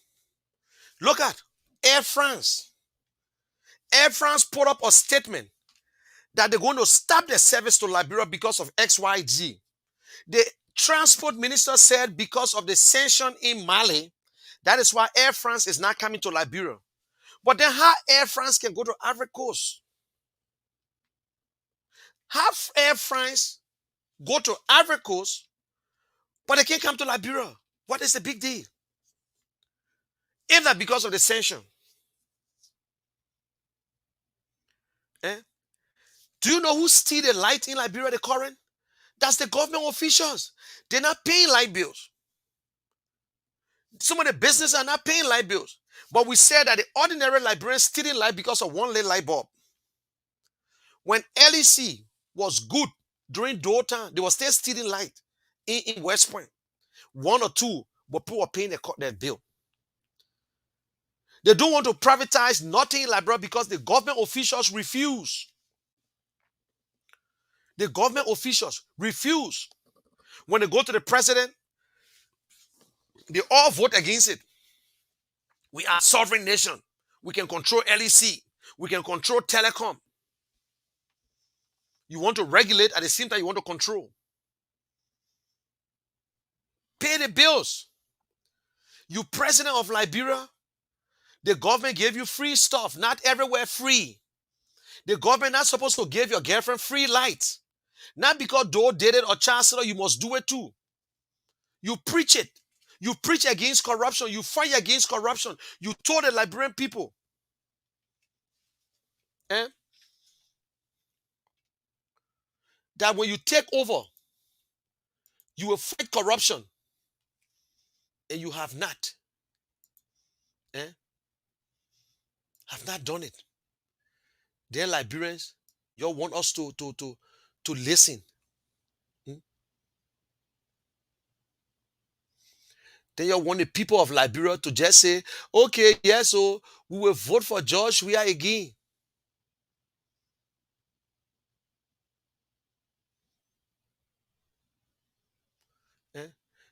Look at Air France. Air France put up a statement that they're going to stop their service to Liberia because of XYZ. The transport minister said because of the sanction in Mali, that is why Air France is not coming to Liberia. But then how Air France can go to Ivory Coast? How Air France go to Ivory Coast, but they can't come to Liberia? What is the big deal? If not because of the sanction. Eh? Do you know who steal the light in Liberia, the current? That's the government officials. They're not paying light bills. Some of the businesses are not paying light bills. But we said that the ordinary Liberians stealing light because of one little light bulb. When LEC was good during daytime, they were still stealing light in West Point. 1 or 2, but people were paying their bill. They don't want to privatize nothing in Liberia because the government officials refuse. The government officials refuse. When they go to the president, they all vote against it. We are a sovereign nation. We can control LEC. We can control telecom. You want to regulate, at the same time you want to control. Pay the bills. You president of Liberia, the government gave you free stuff. Not everywhere free. The government not supposed to give your girlfriend free light. Not because Doe did it or Chancellor, you must do it too. You preach it. You preach against corruption. You fight against corruption. You told the Liberian people. That when you take over, you will fight corruption. And you have not. Have not done it. Then Liberians, you want us to listen. Then you want the people of Liberia to just say, okay, yes, so we will vote for George Weah again.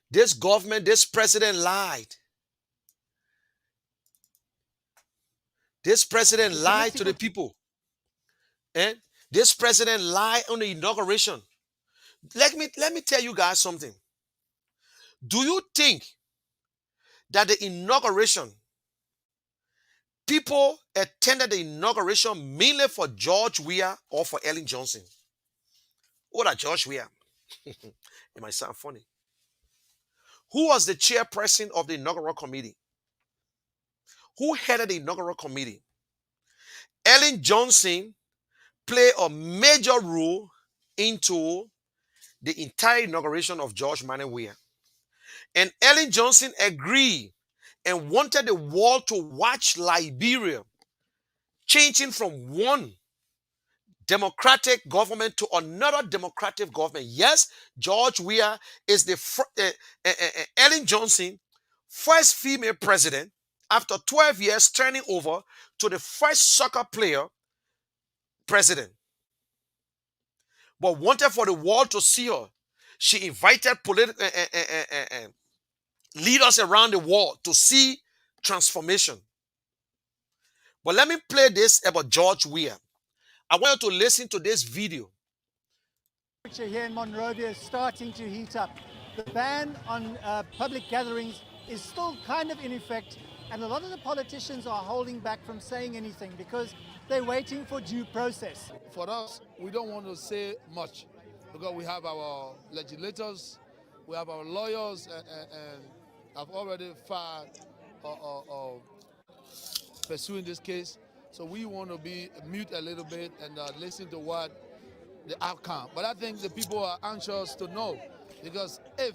This government, this president lied. This president lied to the people. This president lied on the inauguration. Let me tell you guys something. Do you think that the inauguration, people attended the inauguration mainly for George Weah or for Ellen Johnson? What are George Weah? It might sound funny. Who was the chairperson of the inaugural committee? Who headed the inaugural committee? Ellen Johnson played a major role into the entire inauguration of George Manuel Weah. And Ellen Johnson agreed and wanted the world to watch Liberia changing from one democratic government to another democratic government. Yes, George Weah is the Ellen Johnson, first female president after 12 years turning over to the first soccer player president. But wanted for the world to see her. She invited leaders around the world to see transformation. But let me play this about George Weah. I want you to listen to this video. Here in Monrovia is starting to heat up. The ban on public gatherings is still kind of in effect, and a lot of the politicians are holding back from saying anything because they're waiting for due process. For us, we don't want to say much because we have our legislators, we have our lawyers, and have already filed pursuing this case. So we want to be mute a little bit and listen to what the outcome. But I think the people are anxious to know, because if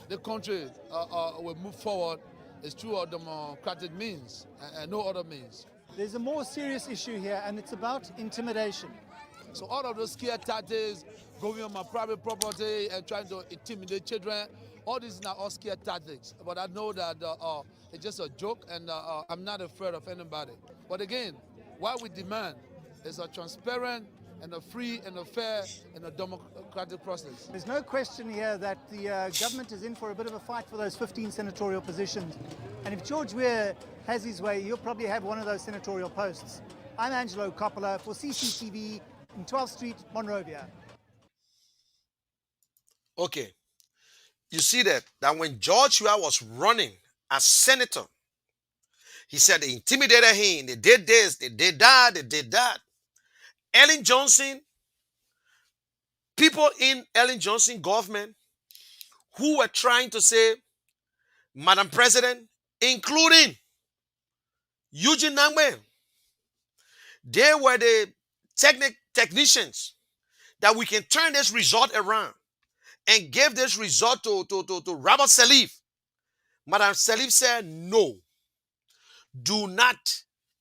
the country will move forward, it's through our democratic means and no other means. There's a more serious issue here, and it's about intimidation. So all of those scare tactics, going on my private property and trying to intimidate children, all these are all scare tactics. But I know that it's just a joke, and I'm not afraid of anybody. But again, what we demand is a transparent and a free and a fair and a democratic process. There's no question here that the government is in for a bit of a fight for those 15 senatorial positions. And if George Weah has his way, he'll probably have one of those senatorial posts. I'm Angelo Coppola for CCTV in 12th Street, Monrovia. Okay. You see that when George Weah was running as senator, he said they intimidated him, they did this, they did that, they did that. Ellen Johnson, people in Ellen Johnson government who were trying to say, Madam President, including Eugene Nangbe, they were the technicians that we can turn this result around and give this result to Robert Salif. Madam Salif said, no, do not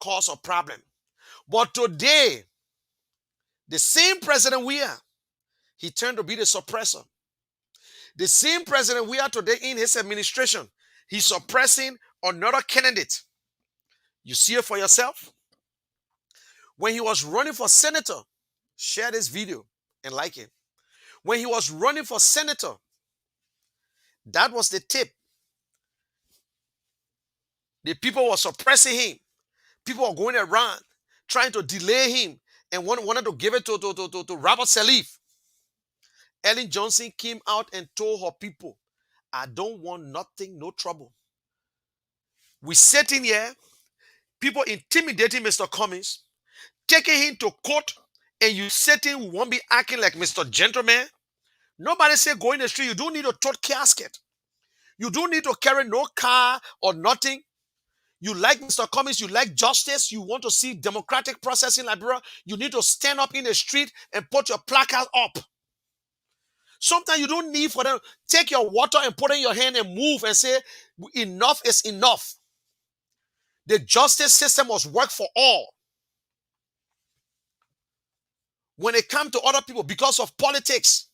cause a problem. But today, the same President Weah, he turned to be the suppressor. The same President Weah today in his administration, he's suppressing another candidate. You see it for yourself. When he was running for senator, share this video and like it. When he was running for senator, that was the tip. The people were suppressing him. People were going around trying to delay him and wanted to give it to Robert Salif. Ellen Johnson came out and told her people, I don't want nothing, no trouble. We sitting here, people intimidating Mr. Cummings, taking him to court, and you sitting, we won't be acting like Mr. Gentleman. Nobody say go in the street. You don't need a tote casket. You don't need to carry no car or nothing. You like Mr. Cummings, you like justice, you want to see democratic process in Liberia, you need to stand up in the street and put your placard up. Sometimes you don't need for them, take your water and put it in your hand and move and say, enough is enough. The justice system must work for all. When it comes to other people, because of politics,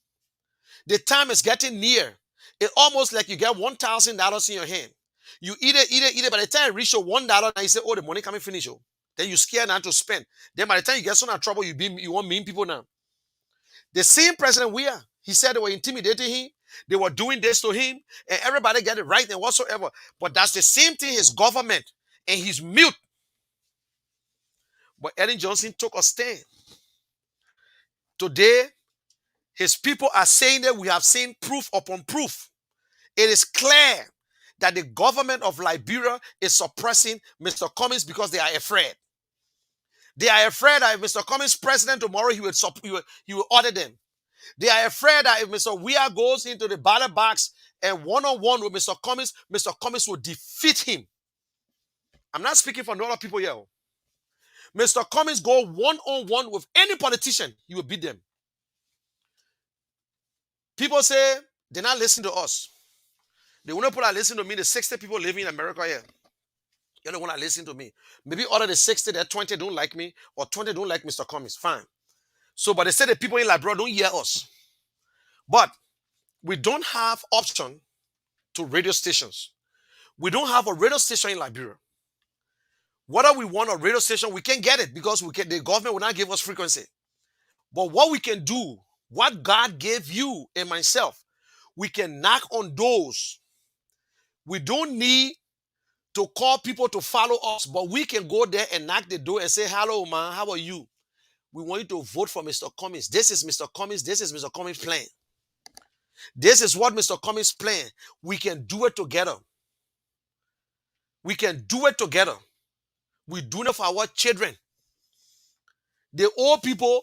the time is getting near. It's almost like you get $1,000 in your hand. You eat it. By the time you reach your $1, now you say, oh, the money coming finish. Oh. Then you scared now to spend. Then by the time you get so much trouble, you want mean people now. The same President Weah, he said they were intimidating him. They were doing this to him. And everybody get it right and whatsoever. But that's the same thing his government. And he's mute. But Ellen Johnson took a stand. Today, his people are saying that we have seen proof upon proof. It is clear that the government of Liberia is suppressing Mr. Cummings because they are afraid. They are afraid that if Mr. Cummings is president tomorrow, he will order them. They are afraid that if Mr. Weah goes into the ballot box and one-on-one with Mr. Cummings will defeat him. I'm not speaking for no other people here. Mr. Cummings go one-on-one with any politician, he will beat them. People say they're not listening to us. They want to put that listen to me. The 60 people living in America here. You don't want to listen to me. Maybe out of the 60, that 20 don't like me, or 20 don't like Mr. Cummings. Fine. So, but they say the people in Liberia don't hear us. But we don't have option to radio stations. We don't have a radio station in Liberia. Whether we want a radio station, we can't get it because the government will not give us frequency. But what we can do, what God gave you and myself, we can knock on doors. We don't need to call people to follow us, but we can go there and knock the door and say, hello, man, how are you? We want you to vote for Mr. Cummings. This is Mr. Cummings. This is Mr. Cummings' plan. This is what Mr. Cummings' plan. We can do it together. We can do it together. We do it for our children. The old people,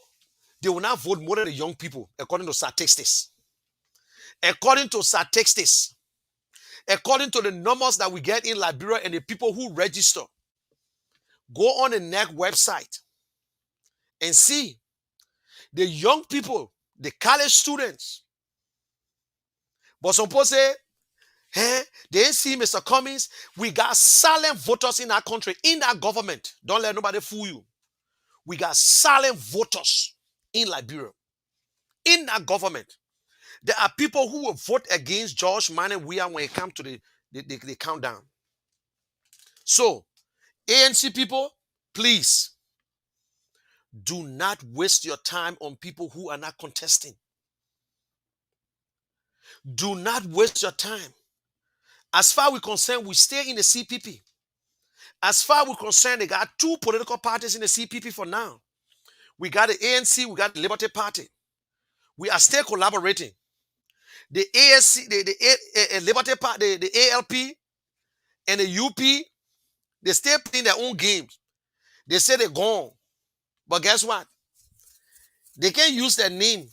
they will not vote more than the young people, according to statistics. According to statistics. According to the numbers that we get in Liberia and the people who register. Go on the NEC website and see the young people, the college students. But some people say, hey, they ain't see Mr. Cummings. We got silent voters in our country, in our government. Don't let nobody fool you. We got silent voters in Liberia, in our government. There are people who will vote against George Manning Weah when it comes to the countdown. So, ANC people, please, do not waste your time on people who are not contesting. Do not waste your time. As far as we're concerned, we stay in the CPP. As far as we're concerned, they got two political parties in the CPP for now. We got the ANC, we got the Liberty Party. We are still collaborating. The ANC, the Liberty Party, the ALP, and the UP, they still playing their own games. They say they're gone. But guess what? They can't use their name.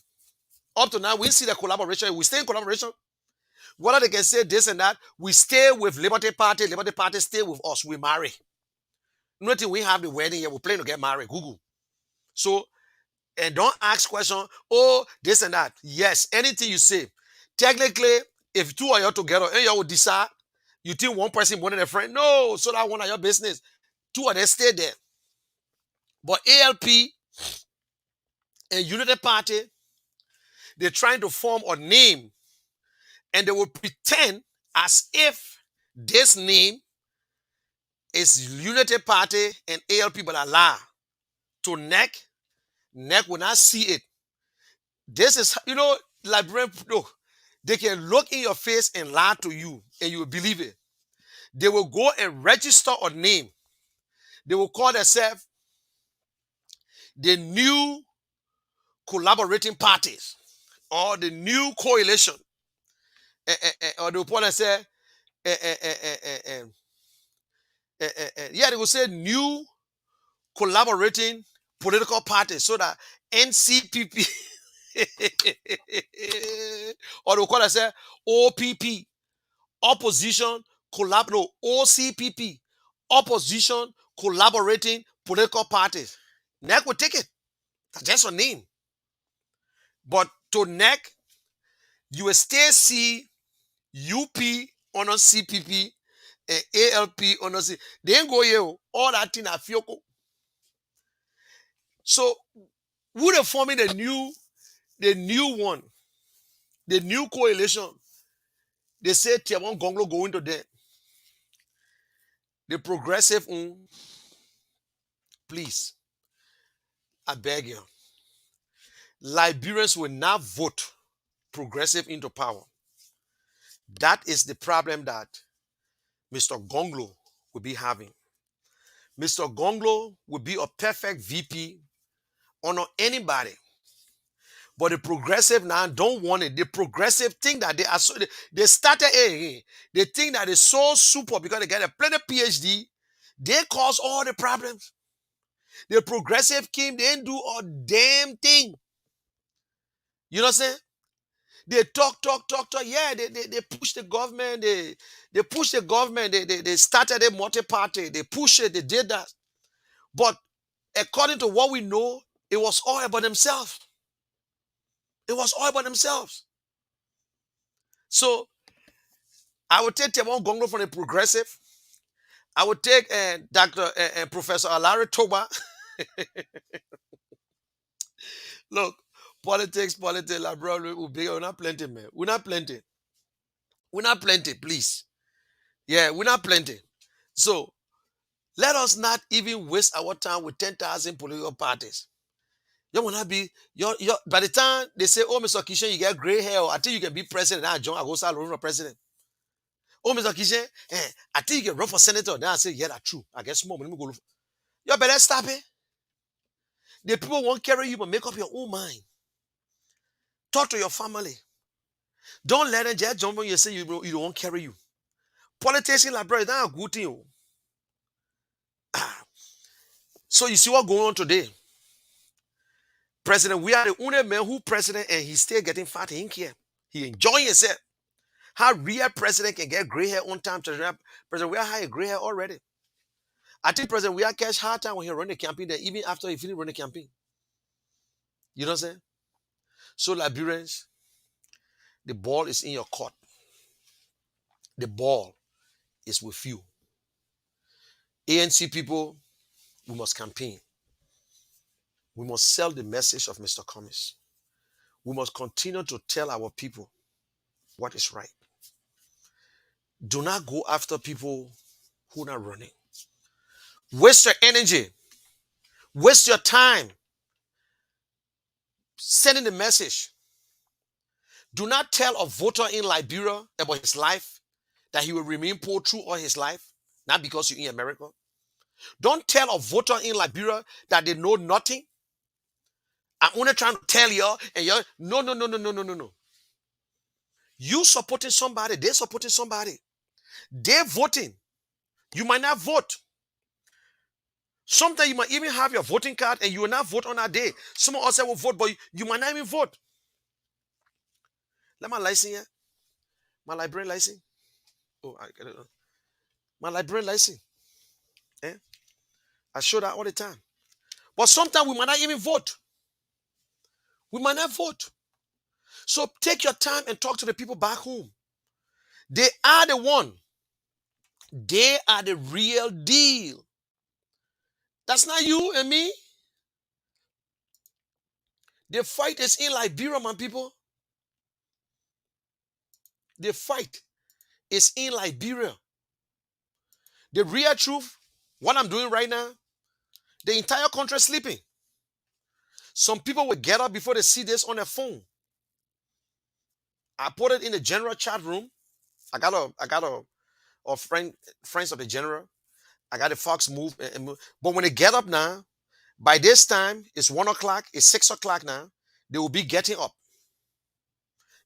Up to now, we see the collaboration. We stay in collaboration. Whether they can say this and that, we stay with Liberty Party stay with us. We marry. Nothing we have the wedding here, we plan to get married. Google. So, and don't ask questions, oh, this and that. Yes, anything you say. Technically, if two of you together and you will decide, you think one person wanted a friend. No, so that one of your business. Two of them stay there. But ALP and Unity Party, they're trying to form a name, and they will pretend as if this name is Unity Party and ALP, but Allah. To NEC will not see it. This is, Liberian, no, they can look in your face and lie to you, and you will believe it. They will go and register a name. They will call themselves the new collaborating parties or the new coalition. Or they will call themselves, they will say new collaborating political parties, so that NCPP or they will call themselves OPP, opposition OCPP, opposition collaborating political parties. NEC will take it. That's just a name. But to NEC, you will still see UP on a CPP and ALP on a CPP. They ain't go here. All that thing are fioko. So, who they forming the new one, the new coalition? They say Tiamon Gonglo go into there. The progressive, please, I beg you. Liberians will not vote progressive into power. That is the problem that Mr. Gonglo will be having. Mr. Gonglo will be a perfect VP on anybody. But the progressive now don't want it. The progressive think that they are so, they started they think that it's so super because they get a plenty PhD. They cause all the problems. The progressive came, they didn't do a damn thing. You know what I'm saying? They talk. Yeah, they push the government. They push the government. They started a multi-party. They push it. They did that. But according to what we know, it was all about themselves. It was all about themselves. So, I would take Temon Gonglo from the progressive. I would take Dr. Professor Alari Toba. Look, politics, like bro, we're not plenty, man. We're not plenty. We're not plenty, please. Yeah, we're not plenty. So, let us not even waste our time with 10,000 political parties. You want to be by the time they say, oh, Mr. Kishen, you get gray hair, I think you can be president. Now John Agosa running for president. Oh, Mr. Kishen, I think you can run for senator. Then I say, yeah, that's true. I guess more. Let me go. You better stop it. The people won't carry you, but make up your own mind. Talk to your family. Don't let them just jump on you and say you don't carry you. Politics in Liberia is not a good thing. So you see what's going on today. President, we are the only man who president and he's still getting fat. He ain't care. He enjoying himself. How real president can get gray hair on time? President, we are high gray hair already. I think President we had catch hard time when he run the campaign there, even after he finished running the campaign. You know what I'm saying? So Liberians, the ball is in your court. The ball is with you. ANC people, we must campaign. We must sell the message of Mr. Cummings. We must continue to tell our people what is right. Do not go after people who are not running. Waste your energy. Waste your time sending the message. Do not tell a voter in Liberia about his life that he will remain poor through all his life, not because you're in America. Don't tell a voter in Liberia that they know nothing. I'm only trying to tell you, and you're no. You supporting somebody, they're supporting somebody. They're voting. You might not vote. Sometimes you might even have your voting card and you will not vote on that day. Someone else will vote, but you might not even vote. Let my license here. My librarian license. Oh, I get it. My librarian license. I show that all the time. But sometimes we might not even vote. We might not vote. So take your time and talk to the people back home. They are the one. They are the real deal. That's not you and me. The fight is in Liberia, my people. The fight is in Liberia. The real truth, what I'm doing right now, the entire country is sleeping. Some people will get up before they see this on their phone. I put it in the general chat room. I got a friends of the general. I got the Fox move. But when they get up now, by this time, it's 1 o'clock, it's 6 o'clock now, they will be getting up.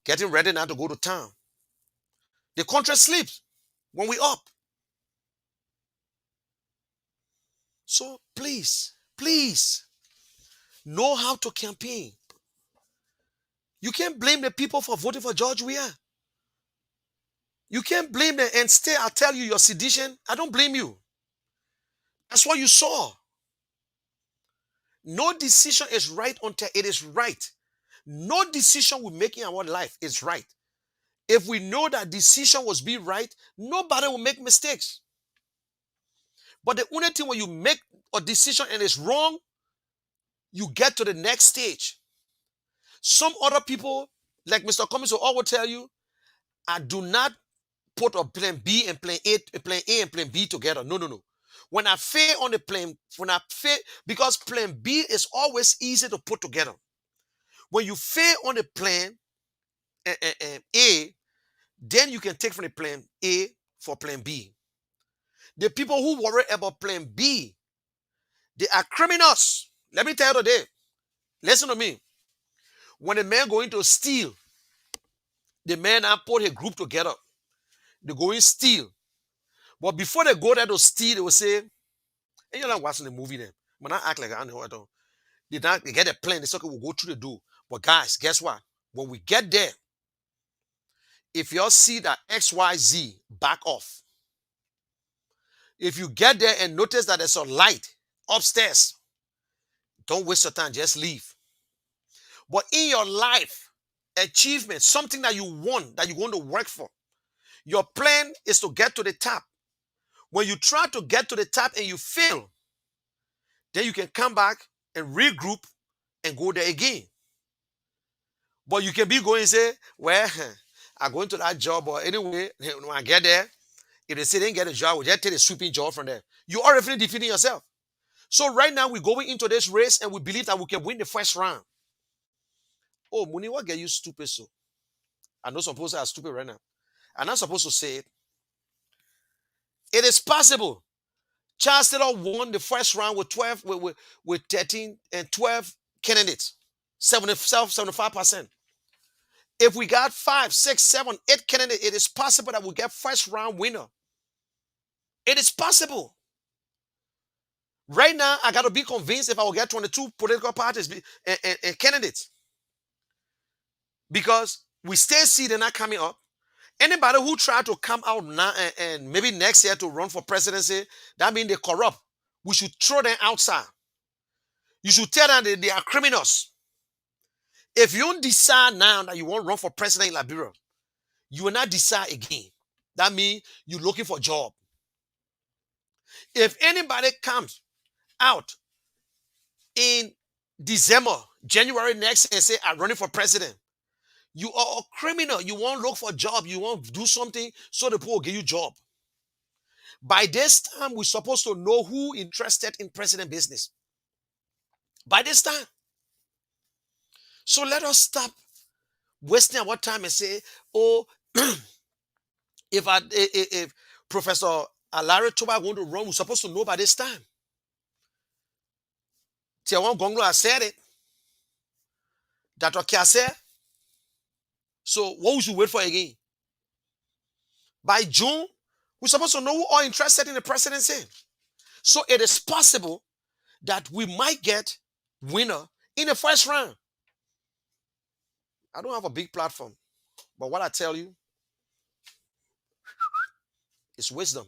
Getting ready now to go to town. The country sleeps when we up. So please, know how to campaign. You can't blame the people for voting for George Weah. You can't blame them and stay. I tell you, your sedition, I don't blame you. That's what you saw. No decision is right until it is right. No decision we make in our life is right. If we know that decision was be right, nobody will make mistakes. But the only thing when you make a decision and it's wrong, you get to the next stage. Some other people, like Mr. Cummings will always tell you, I do not put a plan B and plan A and plan B together. No. When I fail on the plan, because plan B is always easy to put together. When you fail on the plan A, then you can take from the plan A for plan B. The people who worry about plan B, they are criminals. Let me tell you today. Listen to me. When a man going to steal, the man and put a group together. They go in steal. But before they go there to steal, they will say, and you're not watching the movie then. But not act like I know what I don't. They get a plan, they say, okay, we'll go through the door. But guys, guess what? When we get there, if y'all see that XYZ, back off. If you get there and notice that there's a light upstairs, don't waste your time, just leave. But in your life, achievement, something that you want, that you're going to work for, your plan is to get to the top. When you try to get to the top and you fail, then you can come back and regroup and go there again. But you can be going and say, well, I'm going to that job, or anyway, when I get there, if they say they didn't get a job, we'll just take a sweeping job from there. You are already defeating yourself. So right now, we're going into this race and we believe that we can win the first round. Oh, Muni, what get you stupid so? I'm not supposed to say I'm stupid right now. I'm not supposed to say it. It is possible. Charles Taylor won the first round with 12, with 13 and 12 candidates, 75%. If we got 5, 6, 7, 8 candidates, it is possible that we get first round winner. It is possible. Right now, I got to be convinced if I will get 22 political parties and candidates. Because we still see they're not coming up. Anybody who try to come out now and maybe next year to run for presidency, that means they corrupt. We should throw them outside. You should tell them that they are criminals. If you don't decide now that you want to run for president in Liberia, you will not decide again. That means you're looking for a job. If anybody comes out in December, January next and say, I'm running for president, you are a criminal. You won't look for a job. You won't do something so the people will give you a job. By this time, we're supposed to know who interested in president business. By this time. So let us stop wasting our time and say, oh, if Professor Alari Toba going to run, we're supposed to know by this time. Tiawan Gonglo has said it. Dr. Kia said. So what we should wait for again? By June, we're supposed to know who are interested in the presidency. So it is possible that we might get winner in the first round. I don't have a big platform, but what I tell you is wisdom.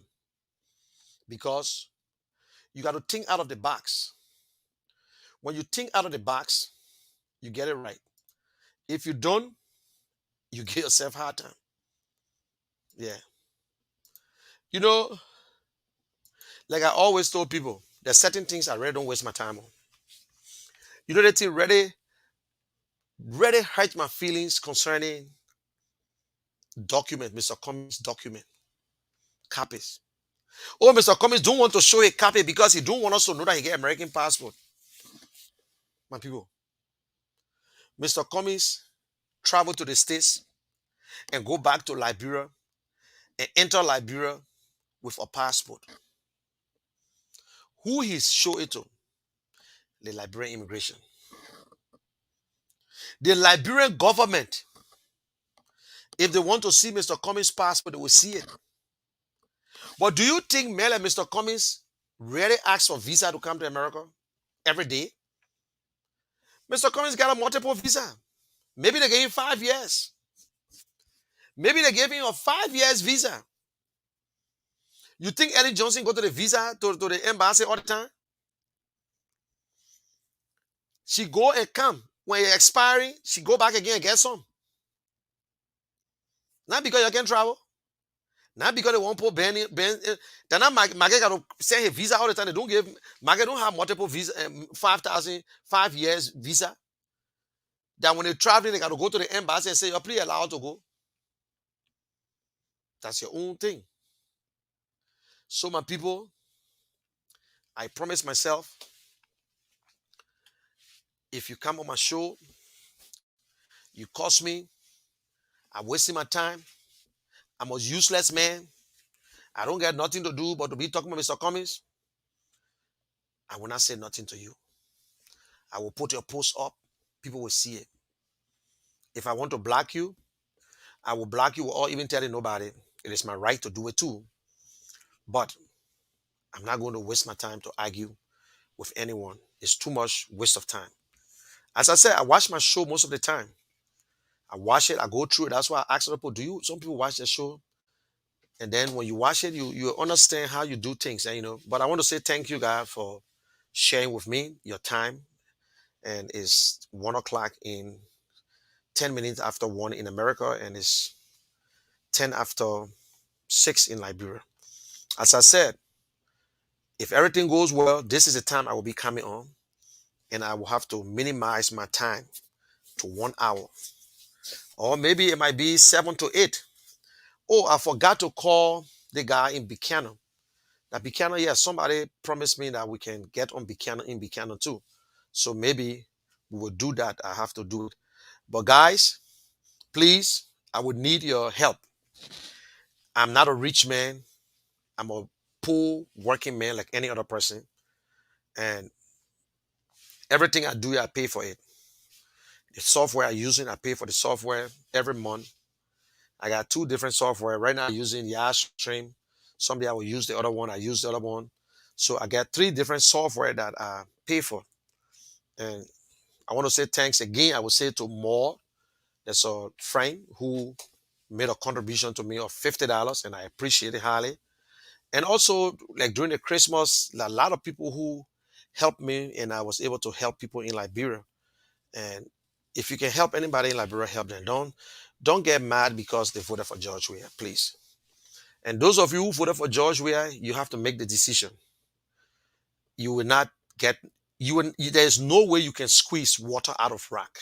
Because you got to think out of the box. When you think out of the box, you get it right. If you don't, you give yourself a hard time. Yeah. You know, like I always told people, there's certain things I really don't waste my time on. You know, that thing really hurt my feelings concerning document, Mr. Cummings document, copies. Oh, Mr. Cummings don't want to show a copy because he don't want us to know that he get American passport. My people, Mr. Cummings travel to the States and go back to Liberia and enter Liberia with a passport. Who he show it to? The Liberian immigration. The Liberian government, if they want to see Mr. Cummings' passport, they will see it. But do you think Mel and Mr. Cummings really ask for visa to come to America every day? Mr. Cummings got a multiple visa. Maybe they gave him 5 years. Maybe they gave him a 5 years visa. You think Ellie Johnson go to the visa, to the embassy all the time? She go and come. When you're expiring, she go back again and get some. Not because you can travel. Not because they won't put Ben. They're not Maggie got to send her visa all the time. They don't give Maggie don't have multiple visa, 5 years visa. That when they're traveling, they got to go to the embassy and say, you're pretty allowed to go. That's your own thing. So my people, I promise myself, if you come on my show, you cost me, I'm wasting my time, I'm a useless man, I don't get nothing to do but to be talking about Mr. Cummings, I will not say nothing to you. I will put your post up, people will see it. If I want to block you, I will block you or even tell nobody. It is my right to do it too. But I'm not going to waste my time to argue with anyone. It's too much waste of time. As I said, I watch my show most of the time. I watch it, I go through it. That's why I ask people, some people watch the show? And then when you watch it, you understand how you do things. And, but I want to say thank you, guys, for sharing with me your time. And it's 1 o'clock in 10 minutes after 1 in America, and it's 10 after 6 in Liberia. As I said, if everything goes well, this is the time I will be coming on, and I will have to minimize my time to 1 hour. Or maybe it might be 7 to 8. Oh, I forgot to call the guy in Buchanan. That Buchanan, yes, somebody promised me that we can get on Buchanan in Buchanan too. So maybe we will do that. I have to do it. But guys, please, I would need your help. I'm not a rich man. I'm a poor working man like any other person. And everything I do, I pay for it. The software I'm using, I pay for the software every month. I got 2 different software. Right now I'm using Stream. Someday I will use the other one. I use the other one. So I got 3 different software that I pay for. And I want to say thanks again. I will say to Moore. There's a friend who made a contribution to me of $50, and I appreciate it highly. And also, like during the Christmas, a lot of people who helped me, and I was able to help people in Liberia. And if you can help anybody in Liberia, help them. Don't get mad because they voted for George Weah, please. And those of you who voted for George Weah, you have to make the decision. You will not get there's no way you can squeeze water out of rock.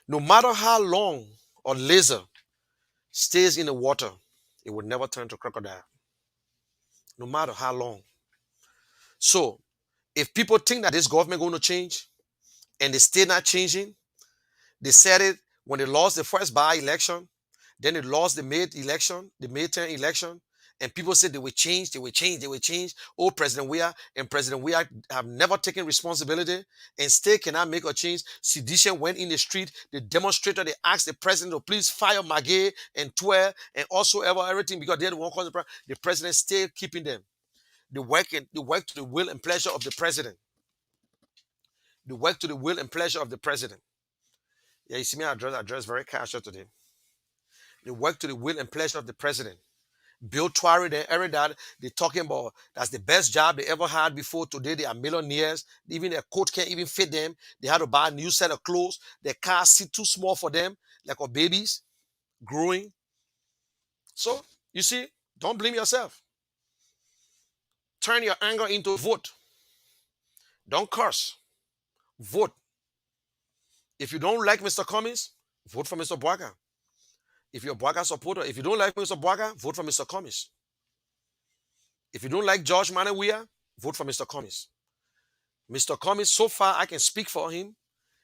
No matter how long a lizard stays in the water, it will never turn to crocodile. No matter how long. So if people think that this government going to change and they still not changing, they said it when they lost the first by-election, then they lost the midterm election, and people said they will change, they will change, they will change. Oh, President Weah and President Weah have never taken responsibility and still cannot make a change. Sedition went in the street, they demonstrated, they asked the president to please fire Magay and Tuer and also everything because they're the one causing the president still keeping them. They work to the will and pleasure of the president. They work to the will and pleasure of the president. Yeah, you see me address very casual today. They work to the will and pleasure of the president. Bill Twary, they're talking about that's the best job they ever had before. Today they are millionaires. Even their coat can't even fit them. They had to buy a new set of clothes. Their car seat too small for them, like our babies growing. So you see, don't blame yourself. Turn your anger into vote. Don't curse. Vote. If you don't like Mr. Cummings, vote for Mr. Bwaga. If you're a Bwaga supporter, if you don't like Mr. Bwaga, vote for Mr. Cummings. If you don't like George Weah, vote for Mr. Cummings. Mr. Cummings, so far I can speak for him.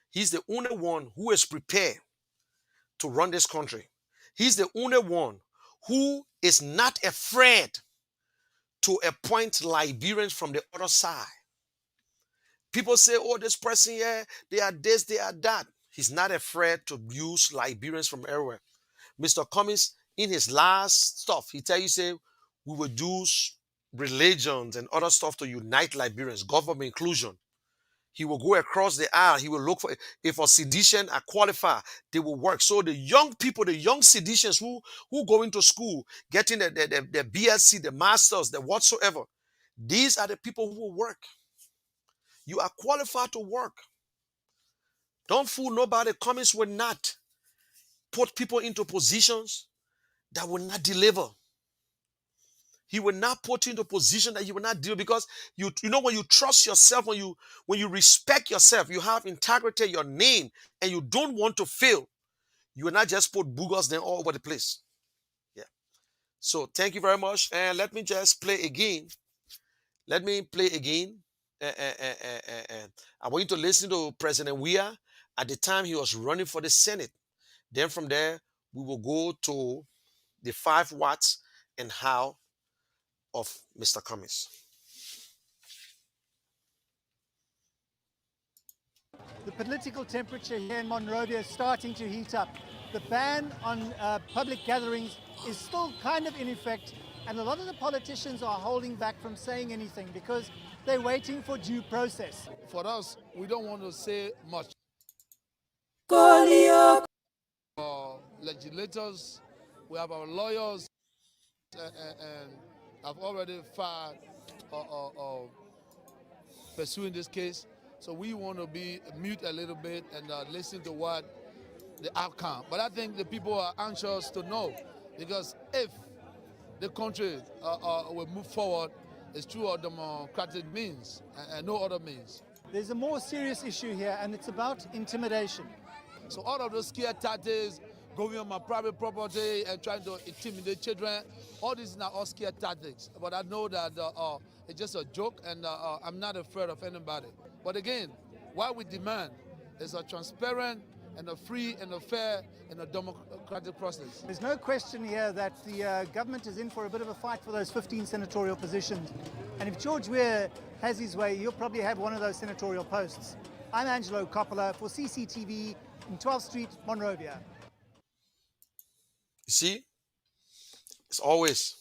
He's the only one who is prepared to run this country. He's the only one who is not afraid to appoint Liberians from the other side. People say, oh, this person here, they are this, they are that. He's not afraid to use Liberians from everywhere. Mr. Cummings, in his last stuff, he tell you, say, we will use religions and other stuff to unite Liberians, government inclusion. He will go across the aisle. He will look for, if a sedition are qualified, they will work. So the young people, the young seditionists who go into school, getting the BSc, the masters, the whatsoever, these are the people who will work. You are qualified to work. Don't fool nobody. Cummings will not put people into positions that will not deliver. He will not put you into a position that you will not deal because you know when you trust yourself, when you respect yourself, you have integrity, your name, and you don't want to fail, you will not just put boogers then all over the place. Yeah. So thank you very much. And let me just play again. Let me play again. I want you to listen to President Weah at the time he was running for the Senate. Then from there, we will go to the 5 watts and how of Mr. Cummings. The political temperature here in Monrovia is starting to heat up. The ban on public gatherings is still kind of in effect, and a lot of the politicians are holding back from saying anything because they're waiting for due process. For us, we don't want to say much. Legislators, we have our lawyers, and I've already filed pursuing this case. So we want to be mute a little bit and listen to what the outcome. But I think the people are anxious to know because if the country will move forward, it's through our democratic means and no other means. There's a more serious issue here, and it's about intimidation. So all of those scare tactics, going on my private property and trying to intimidate children, all these are all scare tactics. But I know that it's just a joke, and I'm not afraid of anybody. But again, what we demand is a transparent and a free and a fair and a democratic process. There's no question here that the government is in for a bit of a fight for those 15 senatorial positions. And if George Weah has his way, he'll probably have one of those senatorial posts. I'm Angelo Coppola for CCTV in 12th Street, Monrovia. You see, it's always,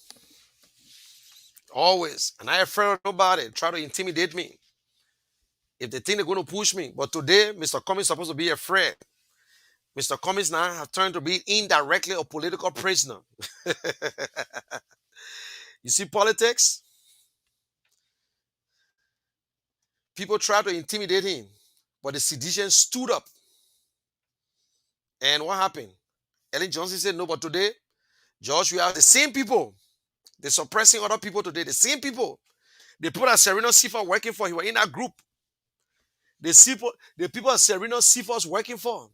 and I afraid of nobody try to intimidate me. If they think they're going to push me, but today, Mr. Cummings is supposed to be afraid. Mr. Cummings now has turned to be indirectly a political prisoner. You see politics? People try to intimidate him, but the sedition stood up. And what happened? Ellen Johnson said, no, but today, George, we are the same people. They're suppressing other people today. The same people. The people that Serena Sifa working for, he was in that group. The people that Serena Sifa was working for.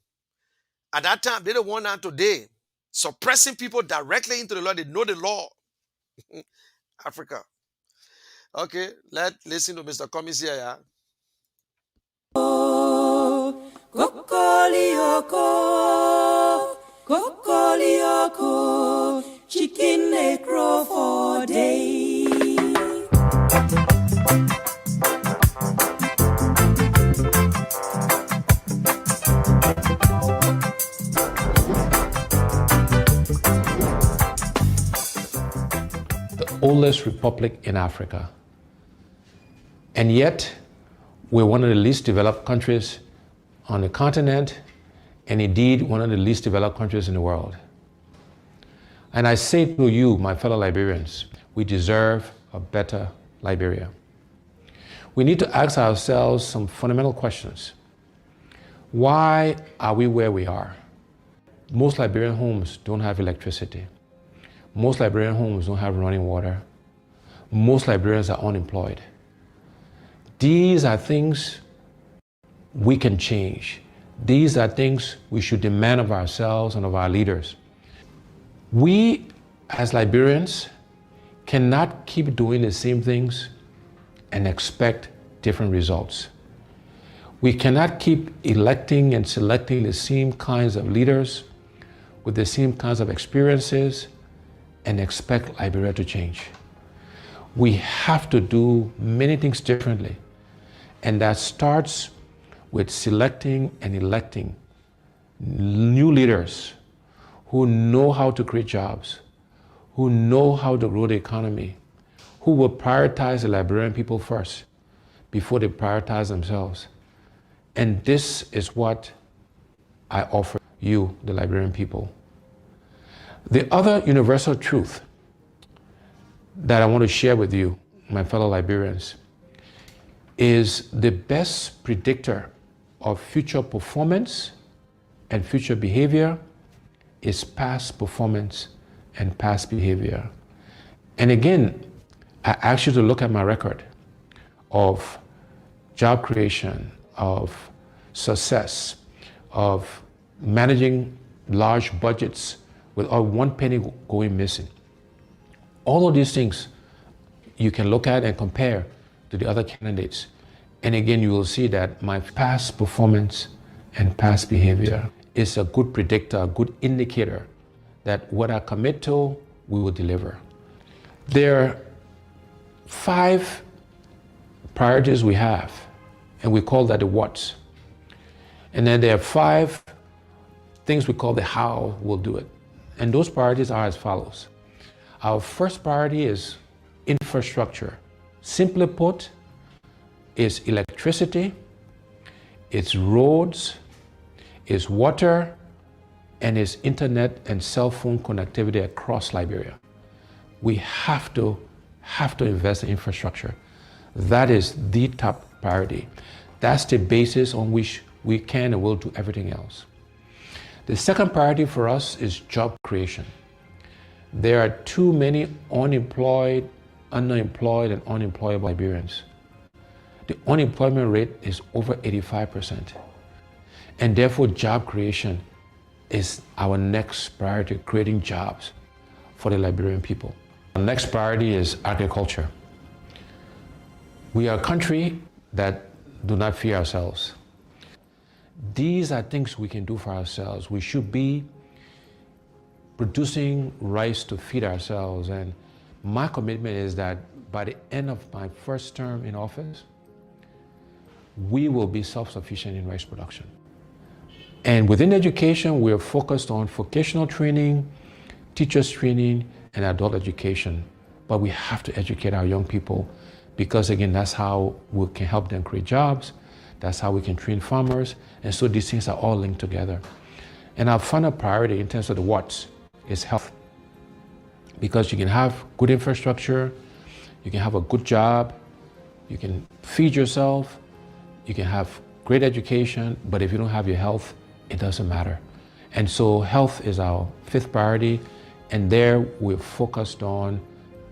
At that time, they're the one now today suppressing people directly into the law. They know the law. Africa. Okay, let's listen to Mr. Cummings here. Yeah? Kokolioko, chicken they grow for day. The oldest republic in Africa. And yet, we're one of the least developed countries on the continent, and indeed one of the least developed countries in the world. And I say to you, my fellow Liberians, we deserve a better Liberia. We need to ask ourselves some fundamental questions. Why are we where we are? Most Liberian homes don't have electricity. Most Liberian homes don't have running water. Most Liberians are unemployed. These are things we can change. These are things we should demand of ourselves and of our leaders. We, as Liberians, cannot keep doing the same things and expect different results. We cannot keep electing and selecting the same kinds of leaders with the same kinds of experiences and expect Liberia to change. We have to do many things differently, and that starts with selecting and electing new leaders who know how to create jobs, who know how to grow the economy, who will prioritize the Liberian people first before they prioritize themselves. And this is what I offer you, the Liberian people. The other universal truth that I want to share with you, my fellow Liberians, is the best predictor of future performance and future behavior is past performance and past behavior. And again, I ask you to look at my record of job creation, of success, of managing large budgets without one penny going missing. All of these things you can look at and compare to the other candidates. And again, you will see that my past performance and past behavior is a good predictor, a good indicator that what I commit to, we will deliver. There are 5 priorities we have, and we call that the what's. And then there are 5 things we call the how we'll do it. And those priorities are as follows. Our first priority is infrastructure. Simply put, it's electricity, it's roads, it's water, and it's internet and cell phone connectivity across Liberia. We have to invest in infrastructure. That is the top priority. That's the basis on which we can and will do everything else. The second priority for us is job creation. There are too many unemployed, underemployed, and unemployable Liberians. The unemployment rate is over 85%. And therefore, job creation is our next priority, creating jobs for the Liberian people. Our next priority is agriculture. We are a country that do not fear ourselves. These are things we can do for ourselves. We should be producing rice to feed ourselves. And my commitment is that by the end of my first term in office, we will be self-sufficient in rice production. And within education, we are focused on vocational training, teachers training, and adult education. But we have to educate our young people because, again, that's how we can help them create jobs. That's how we can train farmers. And so these things are all linked together. And our final priority in terms of the what's is health. Because you can have good infrastructure, you can have a good job, you can feed yourself, you can have great education, but if you don't have your health, it doesn't matter. And so health is our fifth priority, and there we're focused on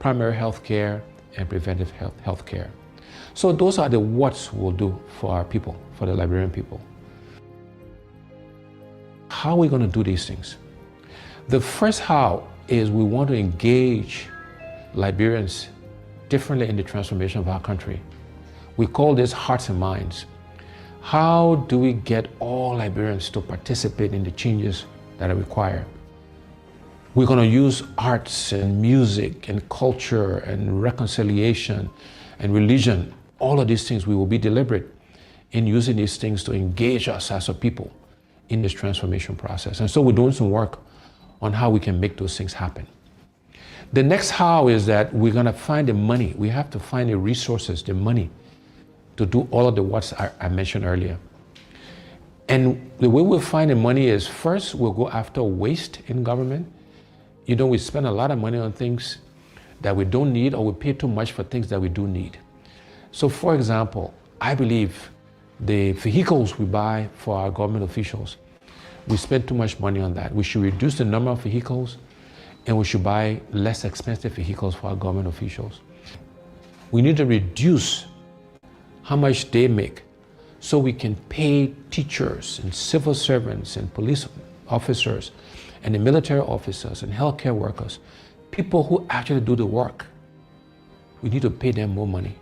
primary health care and preventive health care. So those are the what's we'll do for our people, for the Liberian people. How are we going to do these things? The first how is we want to engage Liberians differently in the transformation of our country. We call this hearts and minds. How do we get all Liberians to participate in the changes that are required? We're going to use arts and music and culture and reconciliation and religion. All of these things, we will be deliberate in using these things to engage us as a people in this transformation process. And so we're doing some work on how we can make those things happen. The next how is that we're going to find the money. We have to find the resources, the money, to do all of the what's I mentioned earlier. And the way we'll find the money is first, we'll go after waste in government. You know, we spend a lot of money on things that we don't need, or we pay too much for things that we do need. So for example, I believe the vehicles we buy for our government officials, we spend too much money on that. We should reduce the number of vehicles, and we should buy less expensive vehicles for our government officials. We need to reduce how much they make so we can pay teachers and civil servants and police officers and the military officers and healthcare workers, people who actually do the work. We need to pay them more money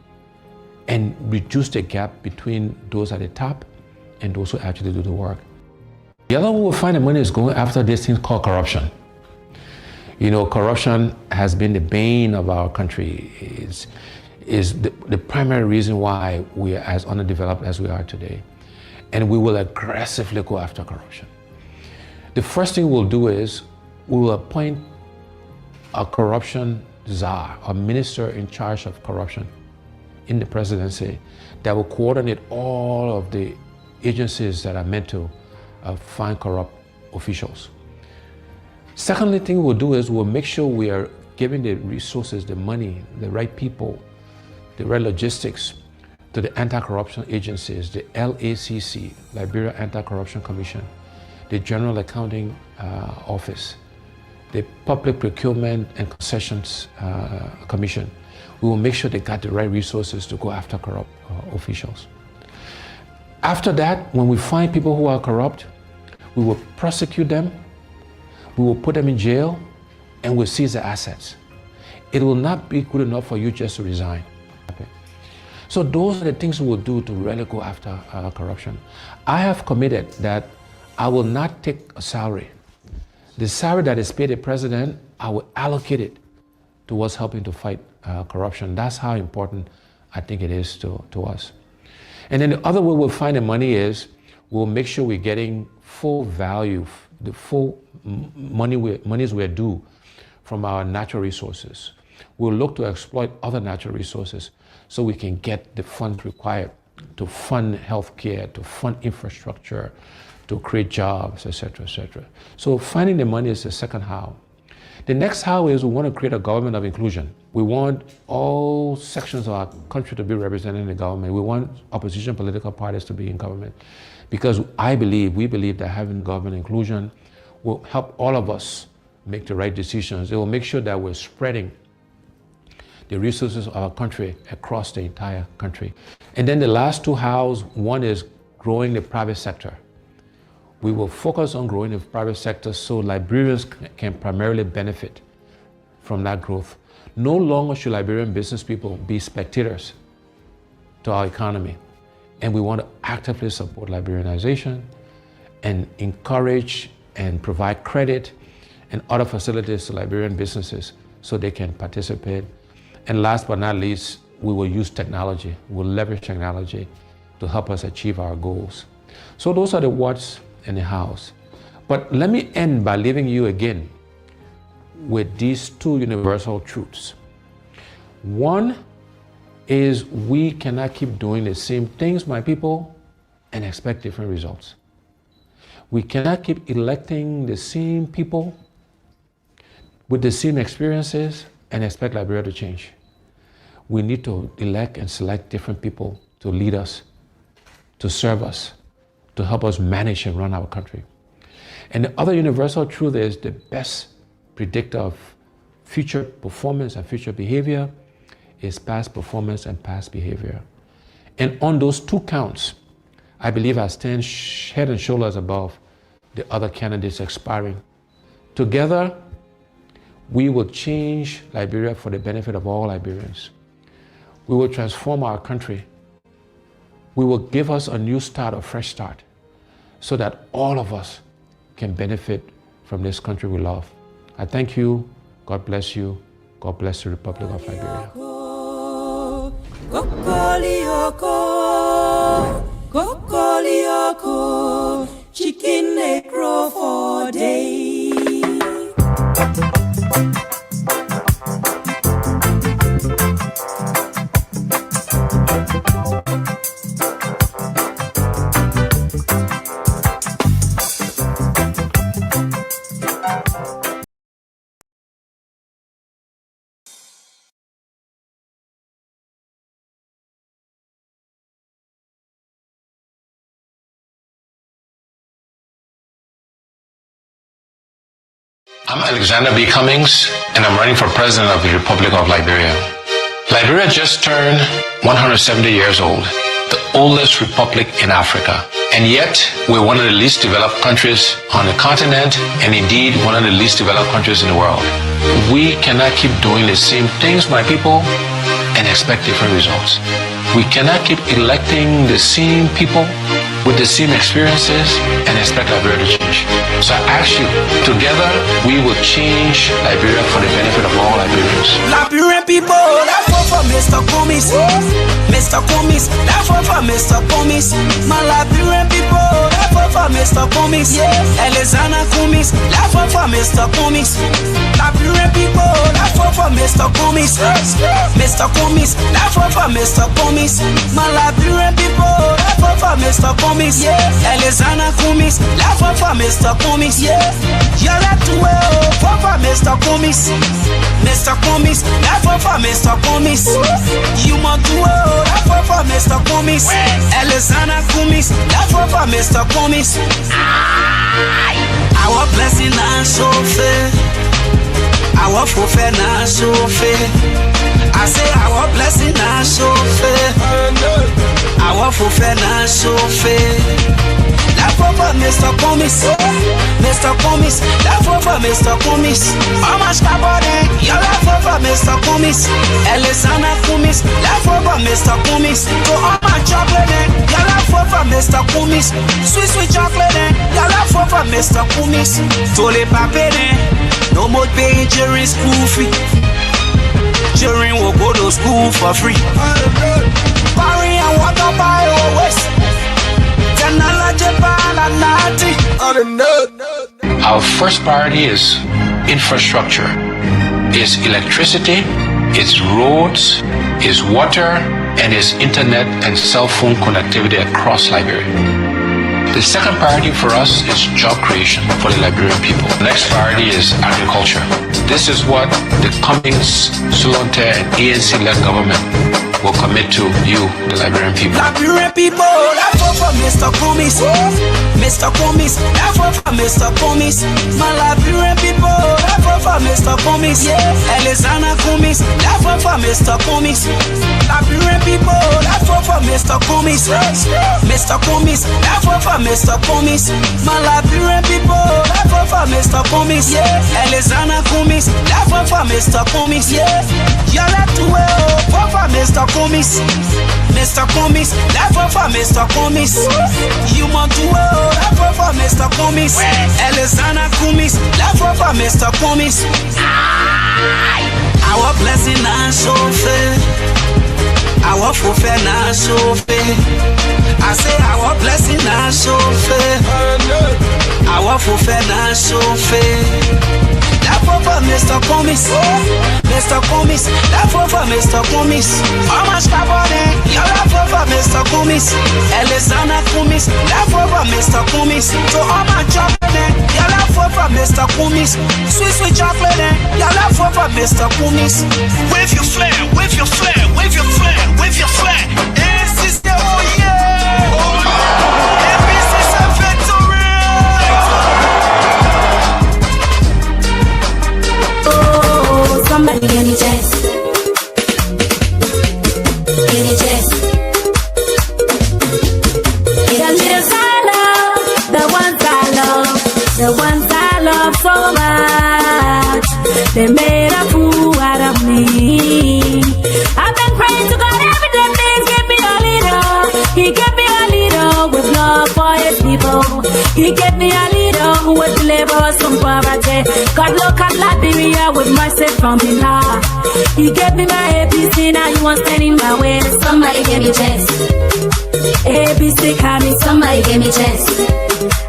and reduce the gap between those at the top and those who actually do the work. The other way we'll find the money is going after this thing called corruption. You know, corruption has been the bane of our country, is the primary reason why we are as underdeveloped as we are today. And we will aggressively go after corruption. The first thing we'll do is we will appoint a corruption czar, a minister in charge of corruption in the presidency that will coordinate all of the agencies that are meant to find corrupt officials. Secondly thing we'll do is we'll make sure we are giving the resources, the money, the right people, the right logistics to the anti-corruption agencies, the LACC, Liberia Anti-Corruption Commission, the General Accounting Office, the Public Procurement and Concessions Commission. We will make sure they got the right resources to go after corrupt officials. After that, when we find people who are corrupt, we will prosecute them, we will put them in jail, and we'll seize their assets. It will not be good enough for you just to resign. So those are the things we will do to really go after corruption. I have committed that I will not take a salary. The salary that is paid the president, I will allocate it towards helping to fight corruption. That's how important I think it is to us. And then the other way we'll find the money is we'll make sure we're getting full value, the full monies we're due from our natural resources. We'll look to exploit other natural resources so we can get the funds required to fund healthcare, to fund infrastructure, to create jobs, etc., etc. So finding the money is the second how. The next how is we want to create a government of inclusion. We want all sections of our country to be represented in the government. We want opposition political parties to be in government. Because we believe that having government inclusion will help all of us make the right decisions. It will make sure that we're spreading the resources of our country across the entire country. And then the last two hows, one is growing the private sector. We will focus on growing the private sector so Liberians can primarily benefit from that growth. No longer should Liberian business people be spectators to our economy. And we want to actively support Liberianization and encourage and provide credit and other facilities to Liberian businesses so they can participate. And last but not least, we will use technology. We'll leverage technology to help us achieve our goals. So those are the what's and the hows. But let me end by leaving you again with these two universal truths. One is we cannot keep doing the same things, my people, and expect different results. We cannot keep electing the same people with the same experiences and expect Liberia to change. We need to elect and select different people to lead us, to serve us, to help us manage and run our country. And the other universal truth is the best predictor of future performance and future behavior is past performance and past behavior. And on those two counts, I believe I stand head and shoulders above the other candidates expiring. Together, we will change Liberia for the benefit of all Liberians. We will transform our country. We will give us a new start, a fresh start, so that all of us can benefit from this country we love. I thank you. God bless you. God bless the Republic of Liberia. Chicken they grow for days. I'm Alexander B. Cummings, and I'm running for President of the Republic of Liberia. Liberia just turned 170 years old, the oldest republic in Africa. And yet, we're one of the least developed countries on the continent, and indeed one of the least developed countries in the world. We cannot keep doing the same things, my people, and expect different results. We cannot keep electing the same people with the same experiences and expect Liberia to change. So I ask you, together we will change Liberia for the benefit of all Liberians. Liberian people, that's one for Mr. Cummings. Mr. Cummings, that's one for Mr. Cummings. My Liberian people, that's one for Mr. Cummings. Alexander Cummings, that's one for Mr. Cummings. Liberian people, that's one for Mr. Cummings. Mr. Cummings, that's one for Mr. Cummings. My Liberian people, that's one for Mr. Cummings. Alexander Cummings, that's one for Mr. Cummings. You're not too well for Mr. Cummings. Mr. Cummings, that's one for Mr. Cummings. You must do well, that's one for Mr. Cummings. Alexander Cummings, that's one for Mr. Cummings. Our blessing and so fair. Our fulfill and so fair. I say our blessing and so fair. Our fulfill and so fair. That's for Mr. Cummings. Mr. Cummings, that's for Mr. Cummings. How much carbon? You're for Mr. Cummings. Alexander Cummings, that's for Mr. Cummings. To all my chocolate, you're for Mr. Cummings. Sweet chocolate, you're for Mr. Cummings. To the paper, no more paying jury school fee. Children will go to school for free. Barry and water by always. Our first priority is infrastructure. It's electricity, it's roads, it's water, and it's internet and cell phone connectivity across Liberia. The second priority for us is job creation for the Liberian people. The next priority is agriculture. This is what the Cummings, Solonte, and ANC-led government will commit to you, the Liberian people. Liberian people, that's for Mr. Cummings. Mr. Cummings, that's for Mr. Cummings. My Liberian people, that's for Mr. Cummings. Alexander Cummings, that's for Mr. Cummings. Liberian people, that's for Mr. Cummings. Mr. Cummings, that's for Mr. Cummings. My Liberian people, that's for Mr. Cummings. Alexander Cummings, that's for Mr. Cummings. You're not too well for Mr. Cummings. Mr. Cummings, that's for Mr. Cummings. You must do well, that's for Mr. Cummings. Alexander Cummings, that's for Mr. Cummings. Our blessing and so fair. Our fulfill and so fair. I say our blessing and so fair. Our fulfill and so fair. That's for Mr. Mr. Cummings. Mr. Cummings, laugh over Mr. Cummings. How much carbon? You laugh over Mr. Cummings. Alexander Cummings, laugh over Mr. Cummings. So all my chocolate, you laugh over Mr. Cummings. Sweet chocolate, you laugh over Mr. Cummings. Wave your flag, wave your flag, wave your flag, wave your flag. Hey, sister, oh yeah. ABC is a victory. Oh, somebody give me chance. Give me chance. The little I love, the ones I love, the ones I love so much. They made a fool out of me. I've been praying to God every day, please give me a leader. He gave me a leader with love for his people. He gave me a leader who would deliver us from poverty. God look at Liberia with mercy from him heart. He gave me my ABC, now he wants stand in my way. Somebody give me chance. ABC coming, somebody give me chance.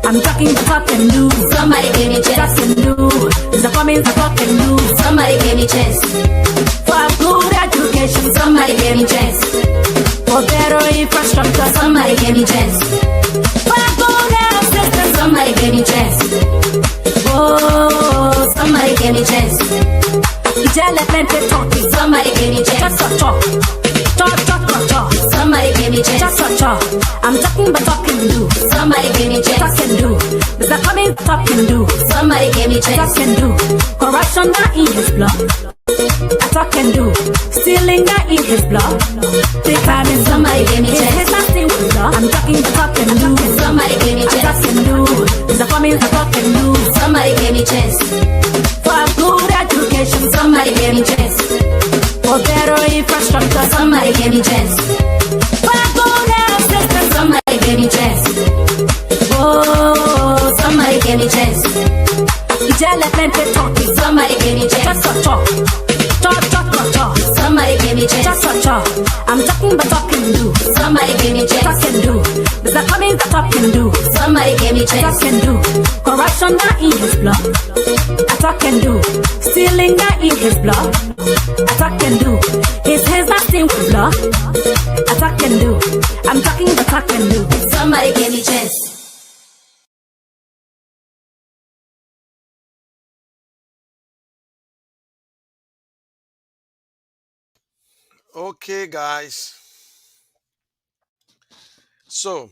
I'm talking the talk and do. Somebody give me chance. Talk and do. The Cummings the talk and do. Somebody give me chance. For a good education, somebody give me chance. For better infrastructure, somebody give me chance. For a good health system, somebody give me chance. Oh, somebody give me chance. Jelle plenty talking, somebody give me chance. Talk. Somebody give me chance. Talk. I'm talking but talking do. Somebody give me chance. Talk and do. Mr. Cummings talk and do. Somebody give me chance. Talk and do. Corruption not in his blood. I talk and do. Stealing not in his blood. Take time and somebody give me chance. It's nothing with blood. I'm talking but talk and do. Somebody give me chance. Talk and do. Mr. Cummings talk and do. Somebody give me chance. For a good education, somebody give me chance. For better infrastructure, somebody give me chance. For a good health system, somebody give me chance. Oh, somebody give me chance. Jelle plenty talking, somebody give me chance. Talk. Somebody give me chance. Talk. I'm talking but talking do. Somebody give me chance. Talk and do. Mr. Cummings the talk and do. Somebody give me chance. Talk and do. Corruption not in his blood. I talk and do. Stealing not in his blood. I talk and do. His hands not stained with blood. I talk and do. I'm talking but talk and do. Somebody give me chance. Okay, guys. So,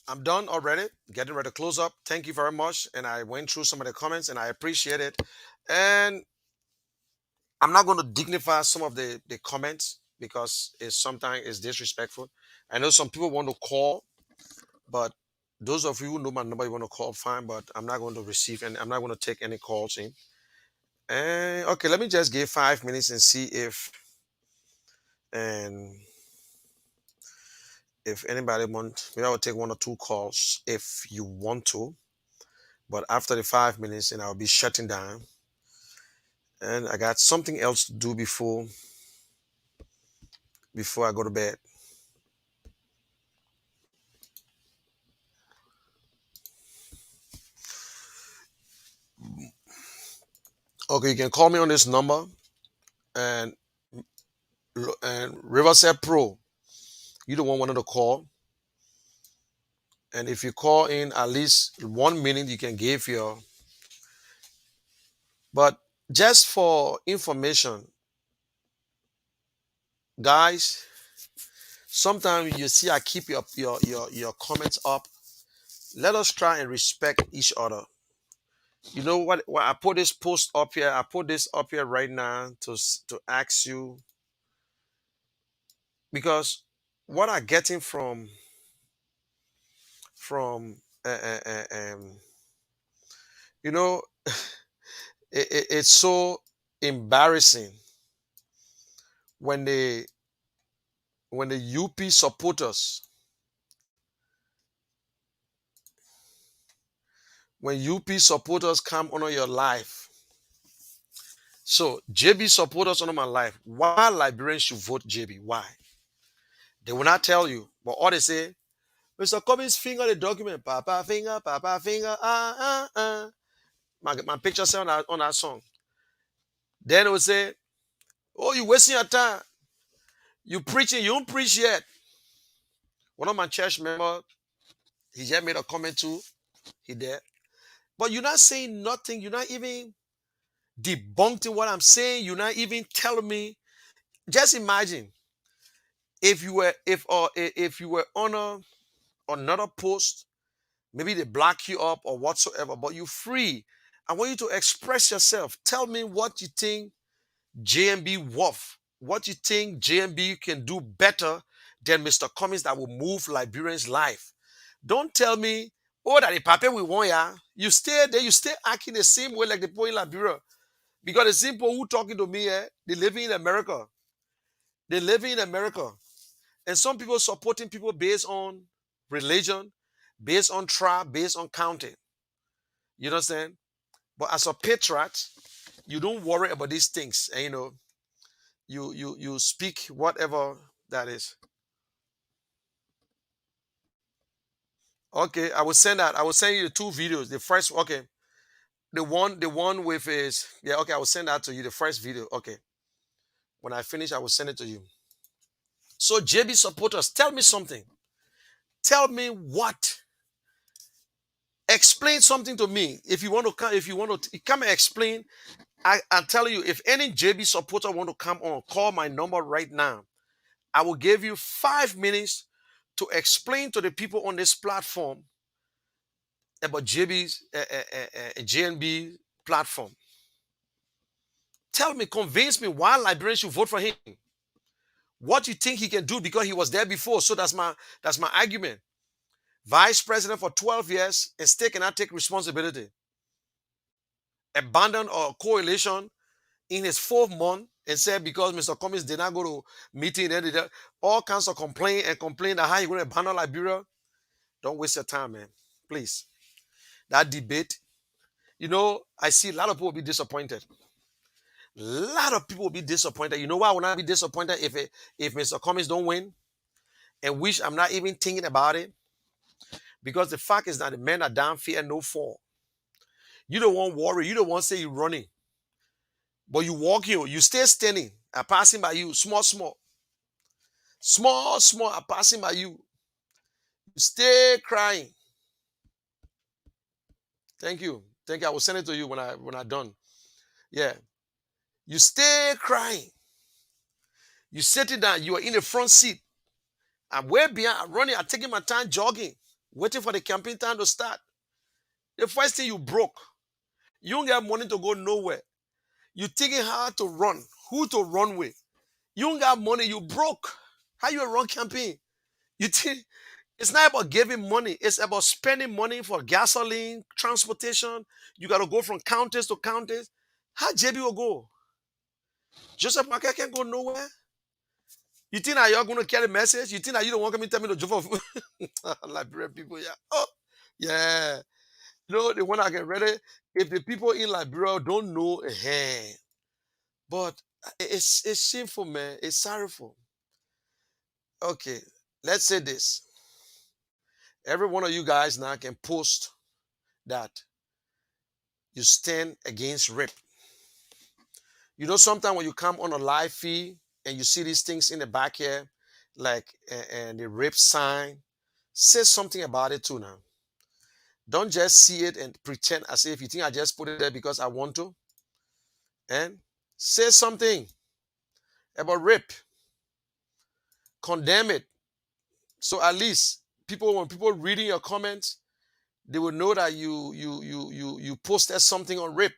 I'm done already. Getting ready to close up. Thank you very much. And I went through some of the comments and I appreciate it. And I'm not going to dignify some of the comments because it's sometimes it's disrespectful. I know some people want to call, but those of you who know my number, you want to call, fine. But I'm not going to receive and I'm not going to take any calls in. And okay, let me just give 5 minutes and see and if anybody want, maybe I will take one or two calls if you want to. But after the 5 minutes, and I'll be shutting down. And I got something else to do before I go to bed. Okay, you can call me on this number and Riverside Pro. You don't want one of the call. And if you call in at least 1 minute, you can give your. But just for information, guys, sometimes you see I keep your comments up. Let us try and respect each other. You know what? Well, I put this post up here. I put this up here right now to ask you because what I'm getting from uh, uh, uh, um, You know, it's so embarrassing when the UP supporters, when UP supporters come on your life. So JB supporters on my life. Why Liberians should vote JB? Why? They will not tell you, but all they say, Mr. Cummings finger the document, Papa finger, My picture say on that song. Then they will say, oh, you wasting your time. You preaching, you don't preach yet. One of my church members, he just made a comment too. He there. But you're not saying nothing. You're not even debunking what I'm saying. You're not even telling me. Just imagine if you were on another post, maybe they block you up or whatsoever, but you're free. I want you to express yourself. Tell me what you think JMB worth. What you think JMB can do better than Mr. Cummings that will move Liberians' life. Don't tell me, oh, that the papa we want ya. You stay there, you stay acting the same way like the people in Liberia. Because the same people who talking to me, they living in America. They living in America. And some people supporting people based on religion, based on tribe, based on county. You understand? But as a patriot, you don't worry about these things. And you speak whatever that is. Okay, I will send that. I will send you the two videos. The first, okay. The one with is, yeah, okay, I will send that to you. The first video. Okay. When I finish, I will send it to you. So JB supporters, tell me something. Tell me what. Explain something to me. If you want to come and explain, I'm telling you, if any JB supporter want to come on, call my number right now. I will give you 5 minutes to explain to the people on this platform about JB's JNB platform. Tell me, convince me why Liberians should vote for him. What you think he can do because he was there before. So that's my argument. Vice president for 12 years and still cannot take responsibility. Abandoned a coalition in his 4th month and said because Mr. Cummings did not go to meeting, all kinds of complain that how you going to abandon Liberia. Don't waste your time, man. Please. That debate, I see a lot of people will be disappointed. A lot of people will be disappointed. You know why I will not be disappointed if Mr. Cummings don't win? And which I'm not even thinking about it. Because the fact is that the men are down, fear no fall. You don't want worry. You don't want to say you're running. But you walking, you stay standing. I'm passing by you, small, I'm passing by you. You stay crying. Thank you. I will send it to you when I'm done. Yeah. You stay crying. You sitting down. You are in the front seat. I'm way behind. I'm running. I'm taking my time jogging, waiting for the campaign time to start. The first thing you broke. You don't get money to go nowhere. You thinking how to run, who to run with. You don't got money. You broke. How you run campaign? You think it's not about giving money. It's about spending money for gasoline, transportation. You got to go from counties to counties. How JB will go? Joseph Market can't go nowhere. You think that you're going to carry a message? You think that you don't want me to tell me the job of Liberian people? Yeah. Oh, yeah. The one I get ready. If the people in Liberia don't know, but it's shameful, man. It's sorrowful. Okay, let's say this. Every one of you guys now can post that you stand against rape. Sometimes when you come on a live feed and you see these things in the back here, like and the rape sign, say something about it too now. Don't just see it and pretend as if you think I just put it there because I want to. And say something about rape. Condemn it. So at least when people reading your comments, they will know that you posted something on rape.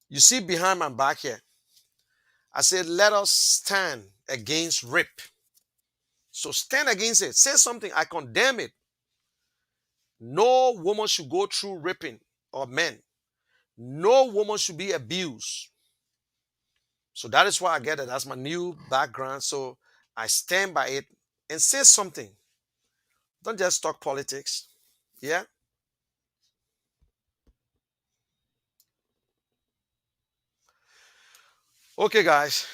You see behind my back here, I said, let us stand against rape. So stand against it. Say something. I condemn it. No woman should go through raping. or men. No woman should be abused. So that is why I get it. That's my new background. So I stand by it and say something. Don't just talk politics. Yeah. Okay, guys.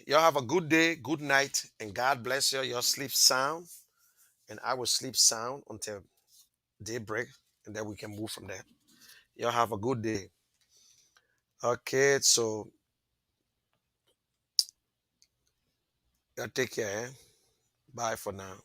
Y'all have a good day, good night, and God bless you. Y'all sleep sound, and I will sleep sound until daybreak, and then we can move from there. Y'all have a good day. Okay, so y'all take care. Eh? Bye for now.